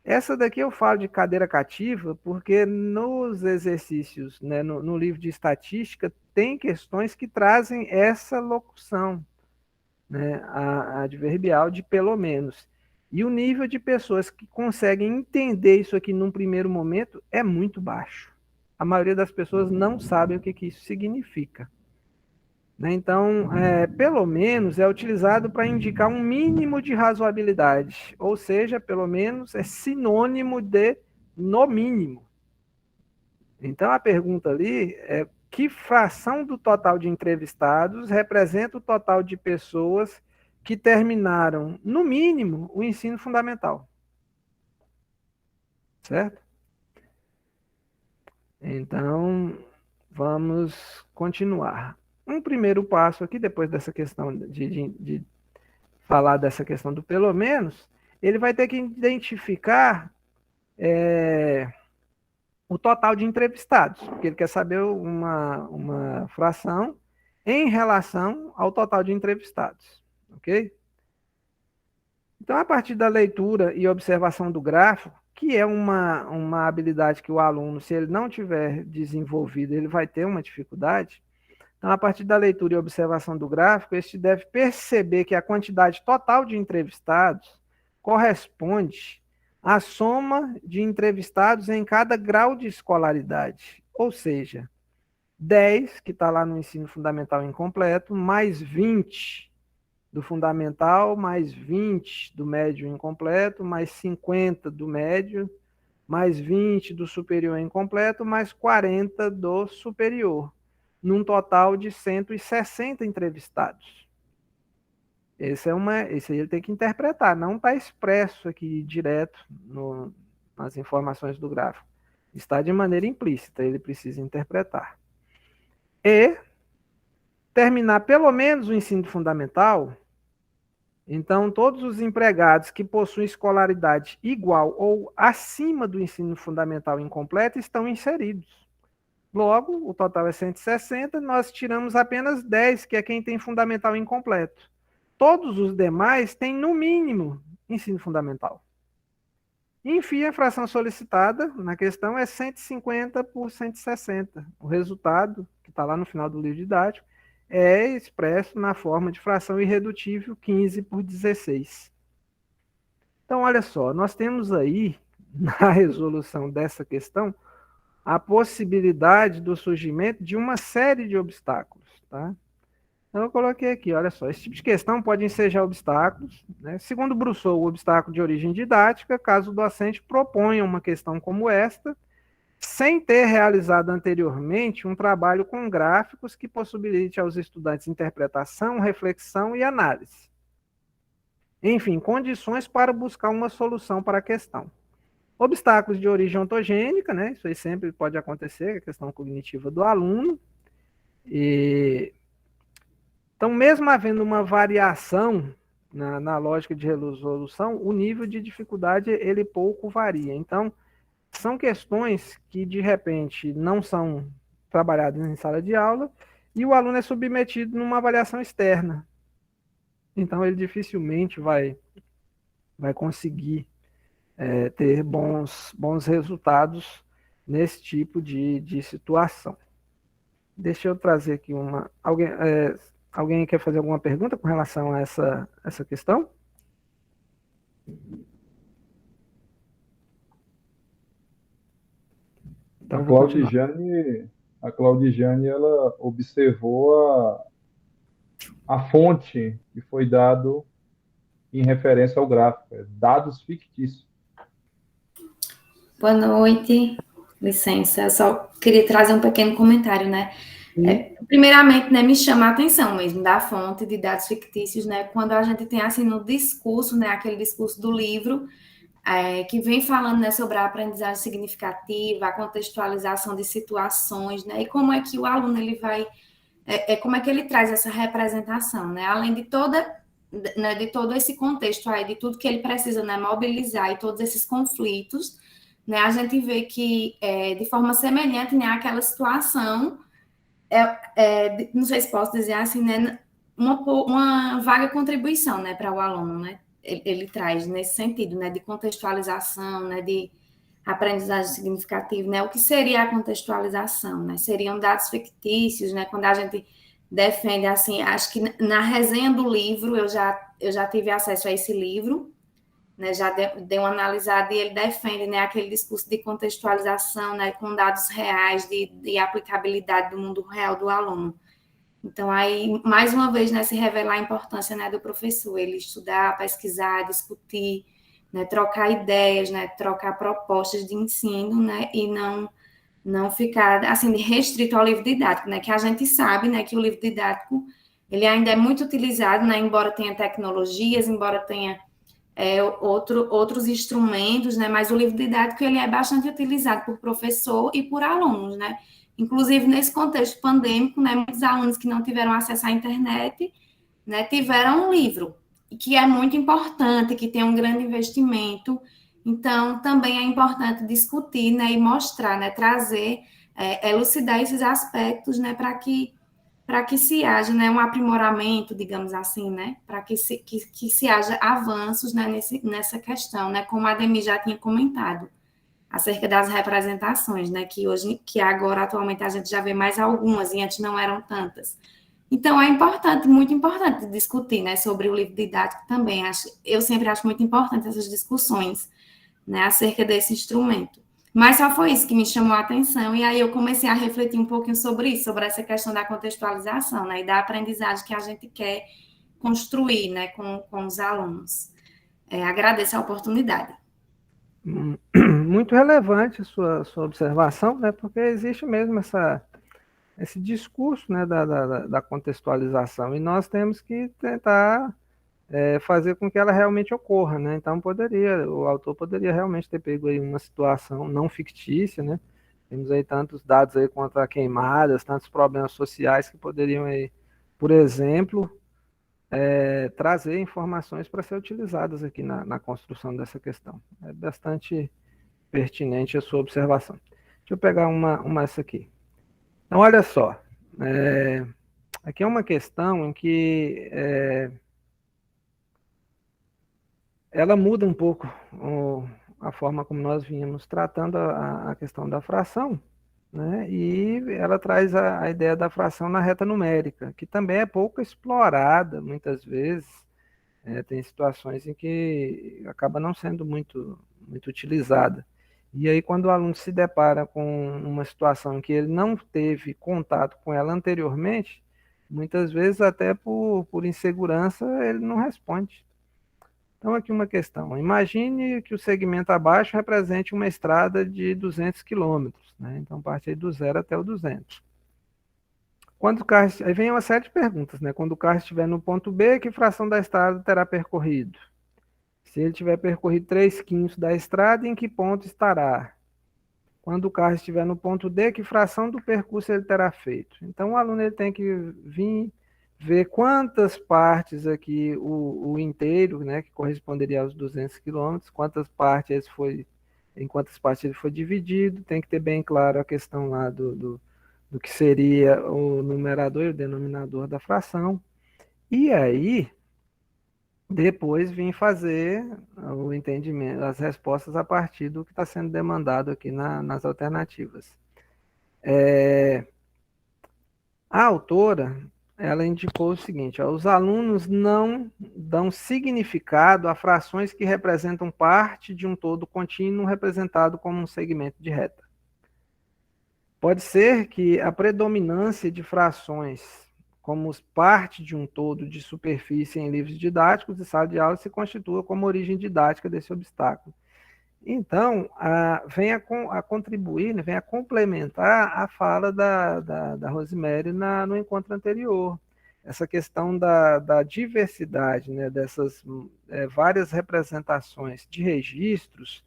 Essa daqui eu falo de cadeira cativa porque nos exercícios, né, no livro de estatística, tem questões que trazem essa locução, né, a adverbial de pelo menos. E o nível de pessoas que conseguem entender isso aqui num primeiro momento é muito baixo. A maioria das pessoas não sabe o que isso significa. Né? Então, pelo menos é utilizado para indicar um mínimo de razoabilidade, ou seja, pelo menos é sinônimo de no mínimo. Então, a pergunta ali é: que fração do total de entrevistados representa o total de pessoas que terminaram, no mínimo, o ensino fundamental? Certo? Então, vamos continuar. Um primeiro passo aqui, depois dessa questão de falar dessa questão do pelo menos, ele vai ter que identificar o total de entrevistados, porque ele quer saber uma fração em relação ao total de entrevistados, ok? Então, a partir da leitura e observação do gráfico, que é uma habilidade que o aluno, se ele não tiver desenvolvido, ele vai ter uma dificuldade, Então, a partir da leitura e observação do gráfico, este deve perceber que a quantidade total de entrevistados corresponde à soma de entrevistados em cada grau de escolaridade, ou seja, 10, que está lá no ensino fundamental incompleto, mais 20 do fundamental, mais 20 do médio incompleto, mais 50 do médio, mais 20 do superior incompleto, mais 40 do superior, num total de 160 entrevistados. Esse aí ele tem que interpretar, não está expresso aqui direto nas informações do gráfico. Está de maneira implícita, ele precisa interpretar. E terminar pelo menos o ensino fundamental. Então, todos os empregados que possuem escolaridade igual ou acima do ensino fundamental incompleto estão inseridos. Logo, o total é 160, nós tiramos apenas 10, que é quem tem fundamental incompleto. Todos os demais têm, no mínimo, ensino fundamental. Enfim, a fração solicitada na questão é 150 por 160. O resultado, que está lá no final do livro didático, é expresso na forma de fração irredutível 15 por 16. Então, olha só, nós temos aí, na resolução dessa questão, a possibilidade do surgimento de uma série de obstáculos, tá? Então, eu coloquei aqui, olha só, esse tipo de questão pode ensejar obstáculos, né? Segundo Brousseau, o obstáculo de origem didática, caso o docente proponha uma questão como esta, sem ter realizado anteriormente um trabalho com gráficos que possibilite aos estudantes interpretação, reflexão e análise. Enfim, condições para buscar uma solução para a questão. Obstáculos de origem ontogênica, né? Isso aí sempre pode acontecer, a questão cognitiva do aluno. Então, mesmo havendo uma variação na lógica de resolução, o nível de dificuldade ele pouco varia. Então, são questões que, de repente, não são trabalhadas em sala de aula e o aluno é submetido numa avaliação externa. Então, ele dificilmente vai conseguir ter bons resultados nesse tipo de situação. Deixa eu trazer aqui uma... Alguém quer fazer alguma pergunta com relação a essa questão? Então, a Claudijane, ela observou a fonte que foi dado em referência ao gráfico, dados fictícios. Boa noite, licença, eu só queria trazer um pequeno comentário, né? Primeiramente, né, me chama a atenção mesmo da fonte de dados fictícios, né? Quando a gente tem assim no discurso, né, aquele discurso do livro, que vem falando, né, sobre a aprendizagem significativa, a contextualização de situações, né, e como é que o aluno ele vai, como é que ele traz essa representação, né, além de né, de todo esse contexto aí, de tudo que ele precisa, né, mobilizar e todos esses conflitos, né, a gente vê que de forma semelhante, né, àquela situação, não sei se posso dizer assim, né, uma vaga contribuição, né, para o aluno, né. Ele traz nesse sentido, né, de contextualização, né, de aprendizagem significativa, né, o que seria a contextualização, né, seriam dados fictícios, né, quando a gente defende, assim, acho que na resenha do livro, eu já tive acesso a esse livro, né, já dei uma analisada e ele defende, né, aquele discurso de contextualização, né, com dados reais, de aplicabilidade do mundo real do aluno. Então, aí, mais uma vez, né, se revelar a importância, né, do professor, ele estudar, pesquisar, discutir, né, trocar ideias, né, trocar propostas de ensino, né, e não ficar, assim, restrito ao livro didático, né, que a gente sabe, né, que o livro didático, ele ainda é muito utilizado, né, embora tenha tecnologias, embora tenha outros instrumentos, né, mas o livro didático, ele é bastante utilizado por professor e por alunos, né. Inclusive, nesse contexto pandêmico, né, muitos alunos que não tiveram acesso à internet, né, tiveram um livro, que é muito importante, que tem um grande investimento. Então, também é importante discutir, né, e mostrar, né, trazer, elucidar esses aspectos, né, para que se haja, né, um aprimoramento, digamos assim, né, para que se haja avanços, né, nessa questão, né, como a Ademir já tinha comentado. acerca das representações, né? Que agora, atualmente, a gente já vê mais algumas, e antes não eram tantas. Então, é importante, muito importante discutir, né, sobre o livro didático também. Eu sempre acho muito importante essas discussões, né, acerca desse instrumento. Mas só foi isso que me chamou a atenção, e aí eu comecei a refletir um pouquinho sobre isso, sobre essa questão da contextualização, né, e da aprendizagem que a gente quer construir, né, com os alunos. Agradeço a oportunidade. Muito relevante a sua observação, né, porque existe mesmo esse discurso, né, da contextualização, e nós temos que tentar fazer com que ela realmente ocorra, né? Então o autor poderia realmente ter pego aí uma situação não fictícia, né? Temos aí tantos dados aí contra queimadas, tantos problemas sociais que poderiam aí, por exemplo, trazer informações para ser utilizadas aqui na construção dessa questão. É bastante pertinente a sua observação. Deixa eu pegar uma essa aqui. Então, olha só, aqui é uma questão em que ela muda um pouco a forma como nós vínhamos tratando a questão da fração, né? E ela traz a ideia da fração na reta numérica, que também é pouco explorada muitas vezes. Tem situações em que acaba não sendo muito utilizada. E aí, quando o aluno se depara com uma situação em que ele não teve contato com ela anteriormente, muitas vezes até por insegurança ele não responde. Então, aqui uma questão. Imagine que o segmento abaixo represente uma estrada de 200 quilômetros, né? Então, parte aí do 0 até o 200. Quando o carro... Aí vem uma série de perguntas, né? Quando o carro estiver no ponto B, que fração da estrada terá percorrido? Se ele tiver percorrido 3/5 da estrada, em que ponto estará? Quando o carro estiver no ponto D, que fração do percurso ele terá feito? Então, o aluno ele tem que vir ver quantas partes aqui o inteiro, né, que corresponderia aos 200 quilômetros, em quantas partes ele foi dividido, tem que ter bem claro a questão lá do que seria o numerador e o denominador da fração. E aí, depois vim fazer o entendimento, as respostas a partir do que está sendo demandado aqui nas alternativas. A autora, ela indicou o seguinte: os alunos não dão significado a frações que representam parte de um todo contínuo representado como um segmento de reta. Pode ser que a predominância de frações como parte de um todo de superfície em livros didáticos de sala de aula se constitua como origem didática desse obstáculo. Então, vem a contribuir, né, vem a complementar a fala da Rosemary no encontro anterior. Essa questão da diversidade, né, dessas várias representações de registros,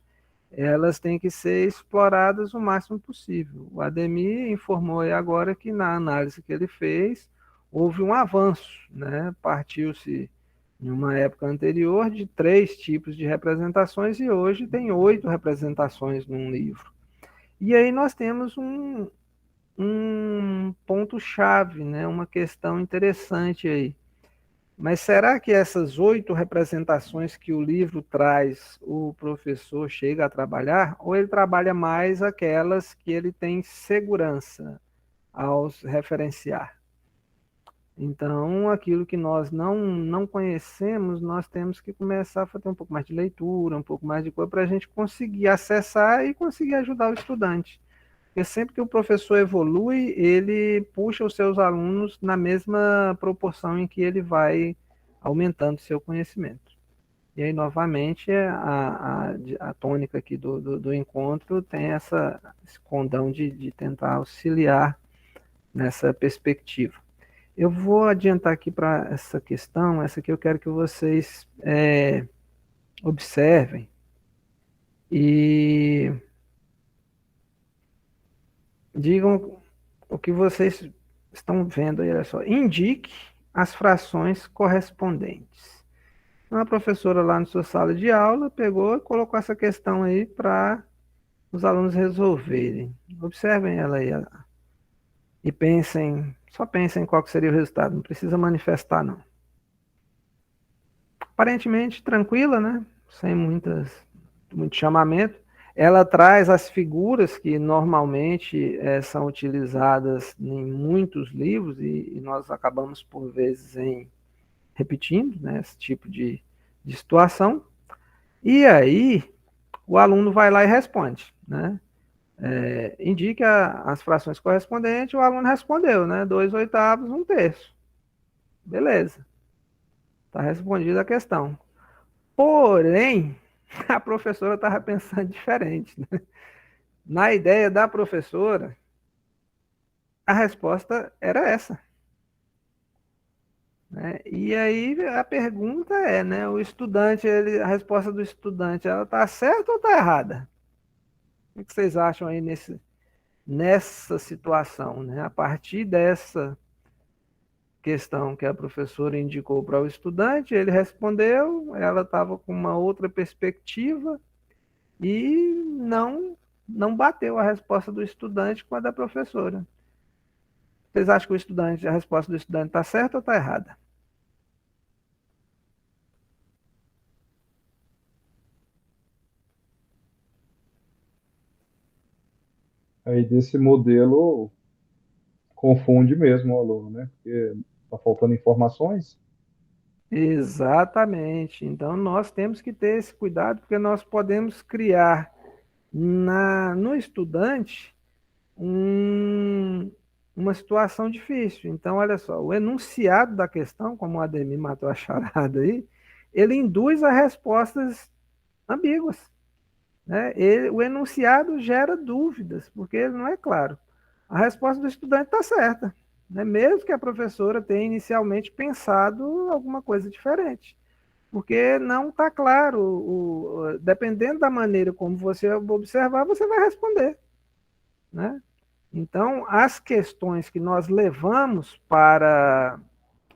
elas têm que ser exploradas o máximo possível. O Ademir informou aí agora que na análise que ele fez, houve um avanço, né? Partiu-se em uma época anterior de 3 tipos de representações e hoje tem 8 representações num livro. E aí nós temos um ponto-chave, né? Uma questão interessante aí. Mas será que essas 8 representações que o livro traz, o professor chega a trabalhar? Ou ele trabalha mais aquelas que ele tem segurança ao referenciar? Então, aquilo que nós não conhecemos, nós temos que começar a fazer um pouco mais de leitura, um pouco mais de coisa, para a gente conseguir acessar e conseguir ajudar o estudante. Porque sempre que o professor evolui, ele puxa os seus alunos na mesma proporção em que ele vai aumentando seu conhecimento. E aí, novamente, a tônica aqui do encontro tem esse condão de tentar auxiliar nessa perspectiva. Eu vou adiantar aqui para essa questão, essa aqui eu quero que vocês observem e digam o que vocês estão vendo aí, olha só. Indique as frações correspondentes. Então, a professora lá na sua sala de aula pegou e colocou essa questão aí para os alunos resolverem. Observem ela aí e só pensem qual que seria o resultado, não precisa manifestar não. Aparentemente tranquila, né? Sem muito chamamento. ela traz as figuras que normalmente são utilizadas em muitos livros e nós acabamos, por vezes, repetindo, né, esse tipo de situação. E aí, o aluno vai lá e responde, né? Indica as frações correspondentes, o aluno respondeu, né? 2/8, 1/3. Beleza. Está respondida a questão. Porém, a professora estava pensando diferente, né? Na ideia da professora, a resposta era essa. Né? E aí a pergunta é, né? O estudante, a resposta do estudante, ela está certa ou está errada? O que vocês acham aí nessa situação, né? A partir dessa questão que a professora indicou para o estudante, ele respondeu, ela estava com uma outra perspectiva e não bateu a resposta do estudante com a da professora. Vocês acham que a resposta do estudante está certa ou está errada? Aí desse modelo confunde mesmo o aluno, né? Porque está faltando informações. Exatamente. Então, nós temos que ter esse cuidado, porque nós podemos criar no estudante uma situação difícil. Então, olha só, o enunciado da questão, como o Ademir matou a charada aí, ele induz a respostas ambíguas. Né? O enunciado gera dúvidas, porque ele não é claro. A resposta do estudante está certa, né? Mesmo que a professora tenha inicialmente pensado alguma coisa diferente, porque não está claro, dependendo da maneira como você observar, você vai responder. Né? Então, as questões que nós levamos para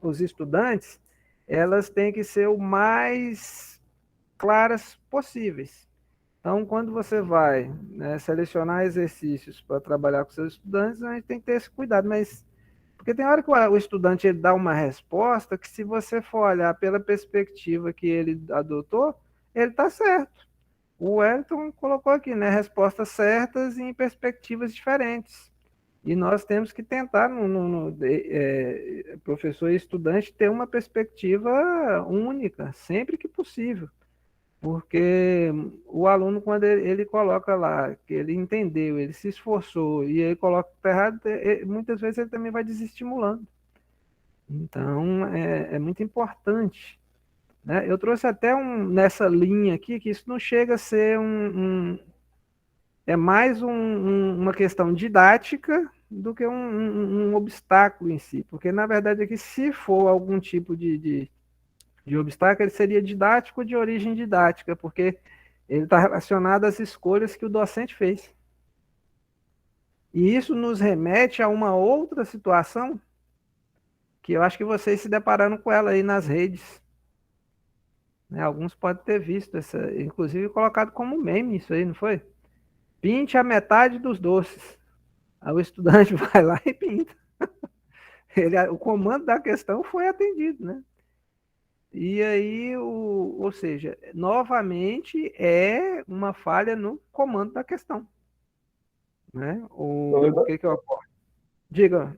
os estudantes, elas têm que ser o mais claras possíveis. Então, quando você vai, né, selecionar exercícios para trabalhar com seus estudantes, a gente tem que ter esse cuidado, mas porque tem hora que o estudante ele dá uma resposta que, se você for olhar pela perspectiva que ele adotou, ele está certo. O Wellington colocou aqui, né, respostas certas em perspectivas diferentes. E nós temos que tentar, professor e estudante, ter uma perspectiva única, sempre que possível. Porque o aluno, quando ele coloca lá, que ele entendeu, ele se esforçou, e ele coloca que está errado, muitas vezes ele também vai desestimulando. Então, é muito importante. Né? Eu trouxe até nessa linha aqui, que isso não chega a ser é mais uma questão didática do que um obstáculo em si. Porque, na verdade, aqui, se for algum tipo de obstáculo, ele seria didático de origem didática, porque ele está relacionado às escolhas que o docente fez. E isso nos remete a uma outra situação que eu acho que vocês se depararam com ela aí nas redes. Né? Alguns podem ter visto, inclusive colocado como meme isso aí, não foi? Pinte a metade dos doces. Aí o estudante vai lá e pinta. O comando da questão foi atendido, né? E aí, ou seja, novamente é uma falha no comando da questão. Né? O que eu aposto? Diga.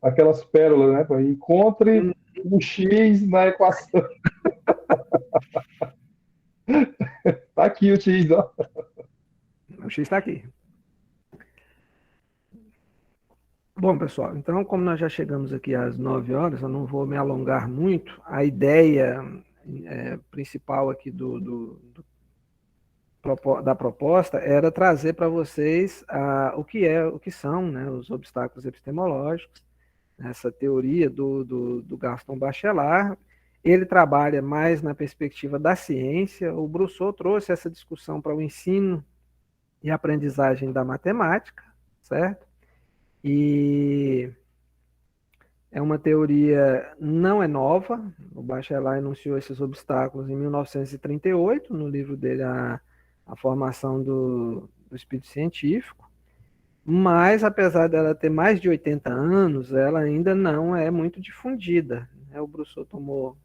Aquelas pérolas, né? Encontre um X na equação. Tá aqui o X, ó. O X está aqui. Bom, pessoal, então, como nós já chegamos aqui às 9 horas, eu não vou me alongar muito. A ideia principal aqui da proposta era trazer para vocês o que são, né, os obstáculos epistemológicos, essa teoria do Gaston Bachelard. Ele trabalha mais na perspectiva da ciência. O Brousseau trouxe essa discussão para o ensino e aprendizagem da matemática, certo? E é uma teoria, não é nova. O Bachelard enunciou esses obstáculos em 1938, no livro dele, A Formação do Espírito Científico. Mas, apesar dela ter mais de 80 anos, ela ainda não é muito difundida. O Brousseau tomou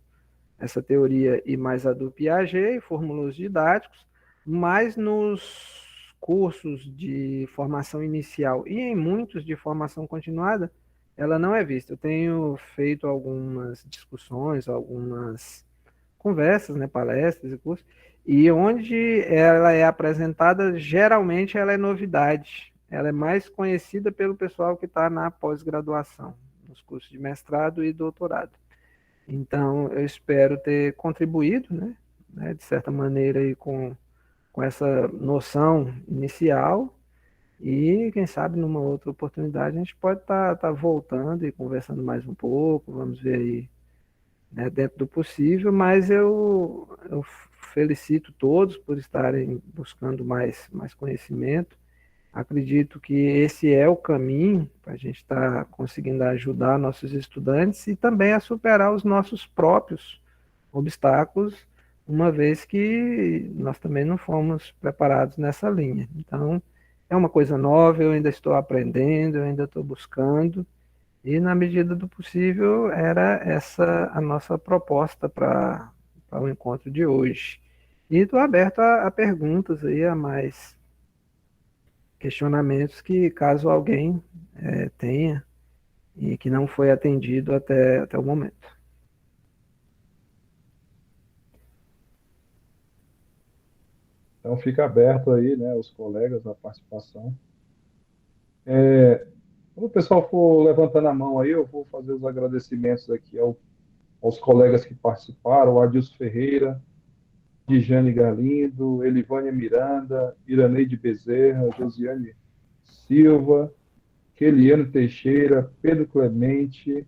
essa teoria e mais a do Piaget e formulou os didáticos, mas nos cursos de formação inicial e em muitos de formação continuada, ela não é vista. Eu tenho feito algumas discussões, algumas conversas, né, palestras e cursos, e onde ela é apresentada, geralmente ela é novidade. Ela é mais conhecida pelo pessoal que está na pós-graduação, nos cursos de mestrado e doutorado. Então, eu espero ter contribuído, né, de certa maneira, aí com essa noção inicial, e quem sabe numa outra oportunidade a gente pode tá voltando e conversando mais um pouco, vamos ver aí, né, dentro do possível, mas eu felicito todos por estarem buscando mais conhecimento. Acredito que esse é o caminho para a gente estar conseguindo ajudar nossos estudantes e também a superar os nossos próprios obstáculos, uma vez que nós também não fomos preparados nessa linha. Então, é uma coisa nova, eu ainda estou aprendendo, eu ainda estou buscando, e na medida do possível era essa a nossa proposta para o encontro de hoje. E estou aberto a perguntas aí, a mais questionamentos que caso alguém tenha e que não foi atendido até o momento. Então fica aberto aí, né, os colegas, a participação. Quando o pessoal for levantando a mão aí, eu vou fazer os agradecimentos aqui aos colegas que participaram, o Adilson Ferreira, Dijane Galindo, Elivânia Miranda, Iraneide Bezerra, Josiane Silva, Keliane Teixeira, Pedro Clemente,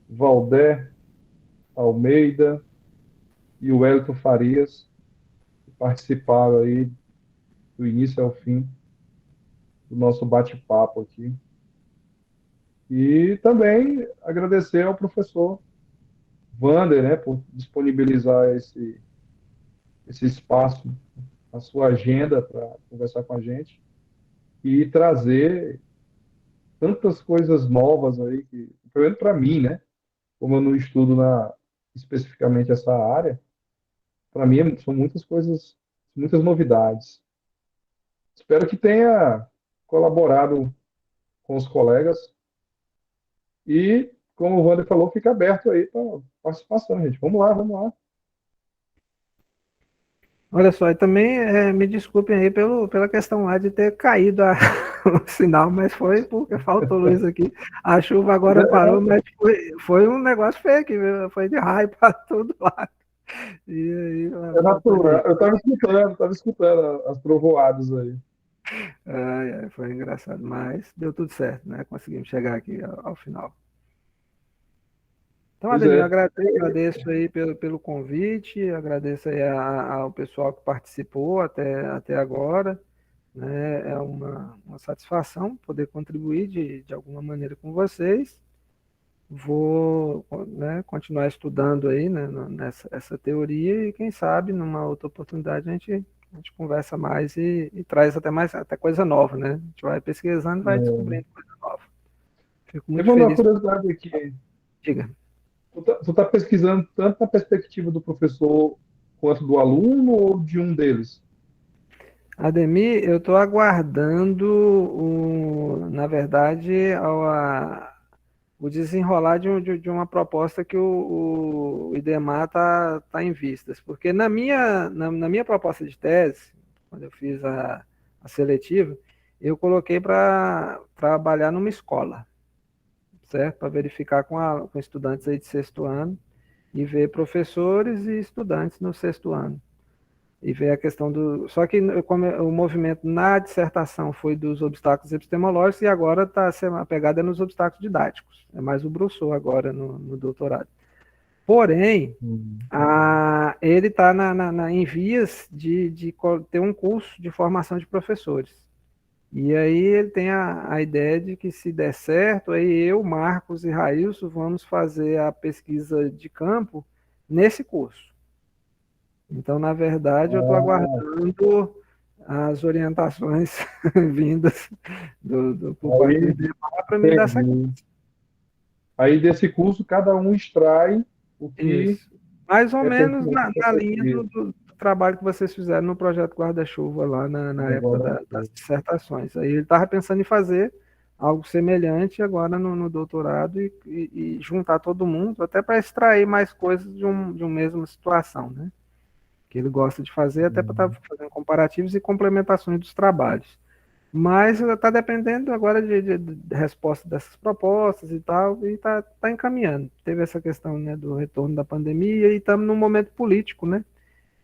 Valder Almeida e o Wellington Farias, que participaram aí do início ao fim do nosso bate-papo aqui. E também agradecer ao professor Wander, né, por disponibilizar esse espaço, a sua agenda para conversar com a gente e trazer tantas coisas novas aí, que, pelo menos para mim, né, como eu não estudo especificamente essa área, para mim são muitas coisas, muitas novidades. Espero que tenha colaborado com os colegas e, como o Wander falou, fica aberto aí para participação, gente. Vamos lá, vamos lá. Olha só, e também me desculpem aí pela questão lá de ter caído o sinal, mas foi porque faltou luz aqui. A chuva agora parou, mas foi um negócio feio aqui, foi de raio para todo lado. E aí, é natural. Eu estava escutando as trovoadas aí. Foi engraçado, mas deu tudo certo, né? Conseguimos chegar aqui ao final. Então, Ademir, eu agradeço aí pelo convite, agradeço aí ao pessoal que participou até agora, né? É uma satisfação poder contribuir de alguma maneira com vocês. Vou, né, continuar estudando aí, né, essa teoria e quem sabe numa outra oportunidade a gente conversa mais e traz até coisa nova, né? A gente vai pesquisando e vai descobrindo coisa nova. Fico muito feliz. Uma curiosidade aqui. Diga. Tu tá pesquisando tanto na perspectiva do professor quanto do aluno ou de um deles? Ademir, eu estou aguardando, na verdade, o desenrolar de uma proposta que o IDEMAR tá em vistas. Porque na minha proposta de tese, quando eu fiz a seletiva, eu coloquei para trabalhar numa escola, certo? Para verificar com estudantes aí de sexto ano e ver professores e estudantes no sexto ano. E ver a questão do... Só que como o movimento na dissertação foi dos obstáculos epistemológicos e agora a pegada nos obstáculos didáticos. É mais o Brousseau agora no doutorado. Porém, ele está em vias de ter um curso de formação de professores. E aí ele tem a ideia de que se der certo, aí eu, Marcos e Railson vamos fazer a pesquisa de campo nesse curso. Então, na verdade, eu estou aguardando as orientações vindas por parte do IDEMAR para me dar essa coisa. Aí, desse curso, cada um extrai o que... Isso. Mais ou menos na linha do trabalho que vocês fizeram no projeto Guarda-Chuva lá na época das Guarda-chuva. dissertações. Aí ele estava pensando em fazer algo semelhante agora no doutorado e juntar todo mundo, até para extrair mais coisas de uma mesma situação, né? Que ele gosta de fazer, até para estar fazendo comparativos e complementações dos trabalhos. Mas está dependendo agora de resposta dessas propostas e tal, e está encaminhando. Teve essa questão, né, do retorno da pandemia e estamos num momento político, né?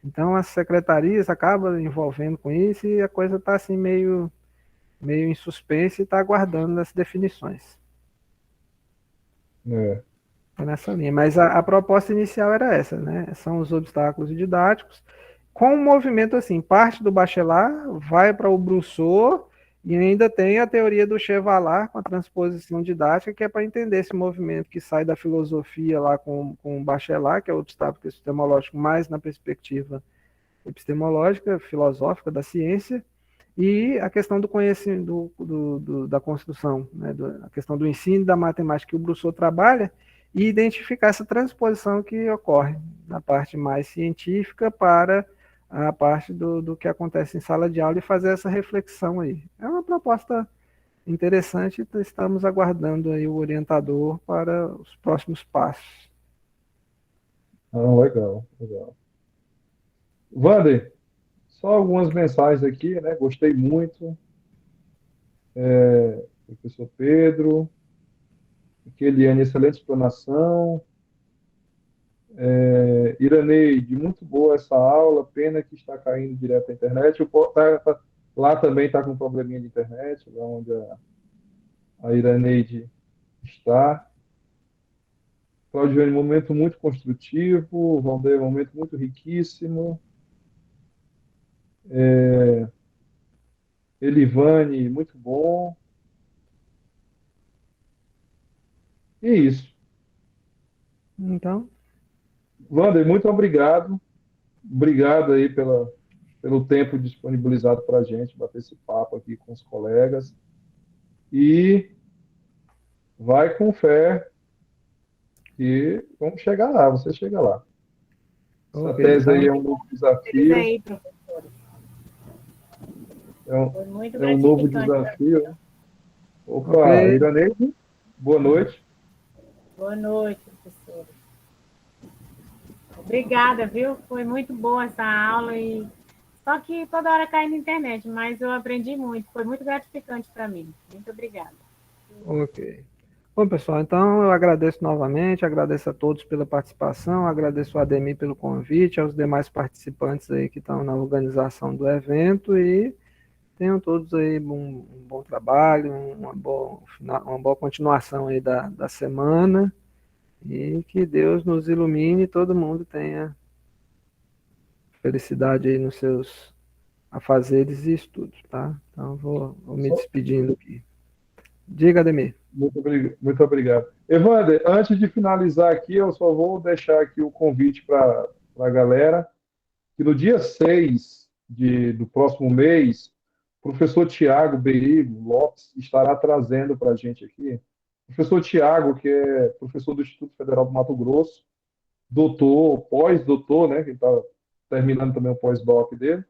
Então as secretarias acabam envolvendo com isso e a coisa está assim meio em suspense e está aguardando as definições. É. É nessa linha. Mas a proposta inicial era essa, né? São os obstáculos didáticos, com um movimento assim, parte do Bachelard vai para o Brousseau e ainda tem a teoria do Chevalar com a transposição didática, que é para entender esse movimento que sai da filosofia lá com o Bachelard, que é o obstáculo epistemológico mais na perspectiva epistemológica, filosófica da ciência, e a questão do conhecimento, da construção, né, a questão do ensino da matemática que o Brousseau trabalha, e identificar essa transposição que ocorre na parte mais científica para a parte do que acontece em sala de aula e fazer essa reflexão aí. É uma proposta interessante, estamos aguardando aí o orientador para os próximos passos. Legal, legal. Wander, só algumas mensagens aqui, né? Gostei muito. Professor Pedro, Keliane, excelente explanação. Iraneide, muito boa essa aula, pena que está caindo direto à internet. Lá também está com probleminha de internet, lá onde a Iraneide está. Claudiane, momento muito construtivo. Wander, momento muito riquíssimo. Elivane, muito bom. E é isso. Então, Wander, muito obrigado. Obrigado aí pelo tempo disponibilizado para a gente bater esse papo aqui com os colegas. E vai com fé que vamos chegar lá, você chega lá. Essa ok, tese aí então, é um novo desafio. Aí, professores. Foi muito É um novo gratificante. desafio. Opa, ok. Iraneide, boa noite. Boa noite, professora. Obrigada, viu? Foi muito boa essa aula e só que toda hora cai na internet, mas eu aprendi muito, foi muito gratificante para mim. Muito obrigada. Ok. Bom, pessoal, então eu agradeço novamente, agradeço a todos pela participação, agradeço ao Ademir pelo convite, aos demais participantes aí que estão na organização do evento e tenham todos aí um bom trabalho, uma boa continuação aí da semana e que Deus nos ilumine e todo mundo tenha felicidade aí nos seus afazeres e estudos, tá? Então vou me despedindo aqui. Diga, Ademir. Muito obrigado. Evander, antes de finalizar aqui, eu só vou deixar aqui o convite para a galera, que no dia 6 do próximo mês, o professor Tiago Berigo Lopes estará trazendo para a gente aqui. O professor Tiago, que é professor do Instituto Federal do Mato Grosso, doutor, pós-doutor, né, que está terminando também o pós-doc dele,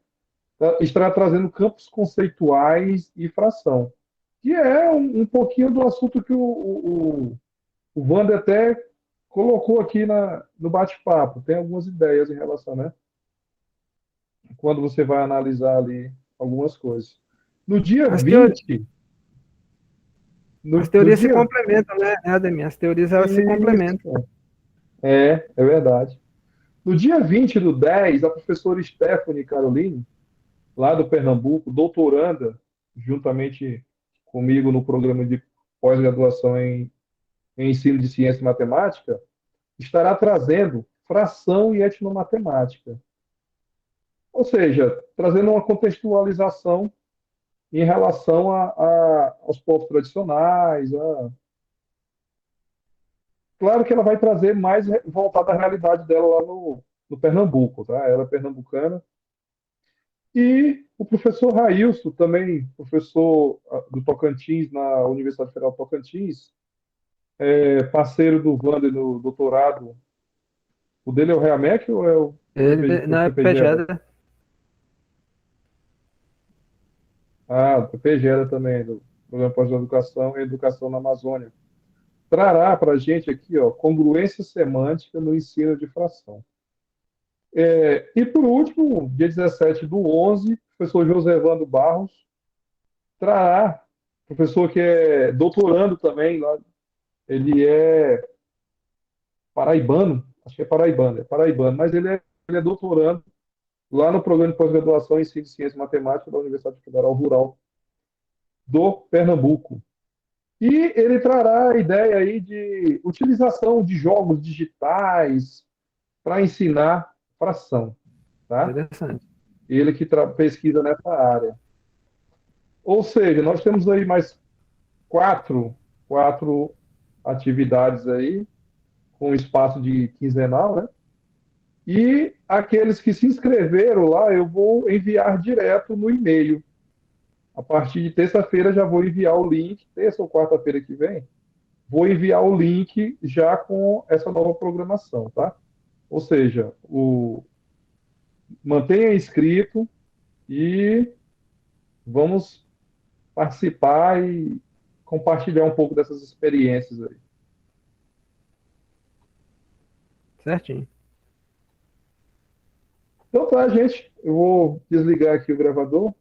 estará trazendo campos conceituais e fração, que é um pouquinho do assunto que o Wander até colocou aqui no bate-papo. Tem algumas ideias em relação, né? Quando você vai analisar ali algumas coisas. No dia As 20... As teorias se complementam, né, Ademir? As teorias elas se complementam. É verdade. No dia 20/10, a professora Stephanie Caroline, lá do Pernambuco, doutoranda, juntamente comigo no programa de pós-graduação em ensino de ciência e matemática, estará trazendo fração e etnomatemática. Ou seja, trazendo uma contextualização em relação aos povos tradicionais. Claro que ela vai trazer mais voltada à realidade dela lá no Pernambuco, tá? Ela é pernambucana. E o professor Railson, também professor do Tocantins, na Universidade Federal do Tocantins, parceiro do Wander no doutorado. O dele é o REAMEC ou é o... Ele não é PPGERA. PGEDA. Ah, PPGERA também, do Programa Pós-Educação e Educação na Amazônia. Trará para a gente aqui, ó, congruência semântica no ensino de fração. E, por último, dia 17 do 11, professor José Evandro Barros trará, professor que é doutorando também, lá, ele é paraibano, acho que é paraibano, mas ele é doutorando lá no programa de pós-graduação em Ensino de Ciência e Matemática da Universidade Federal Rural do Pernambuco. E ele trará a ideia aí de utilização de jogos digitais para ensinar fração, tá? Interessante. Ele que pesquisa nessa área. Ou seja, nós temos aí mais quatro atividades aí, com espaço de quinzenal, né? E aqueles que se inscreveram lá, eu vou enviar direto no e-mail. A partir de terça-feira já vou enviar o link, terça ou quarta-feira que vem, vou enviar o link já com essa nova programação, tá? Ou seja, mantenha inscrito e vamos participar e compartilhar um pouco dessas experiências aí. Certinho. Então tá, gente. Eu vou desligar aqui o gravador.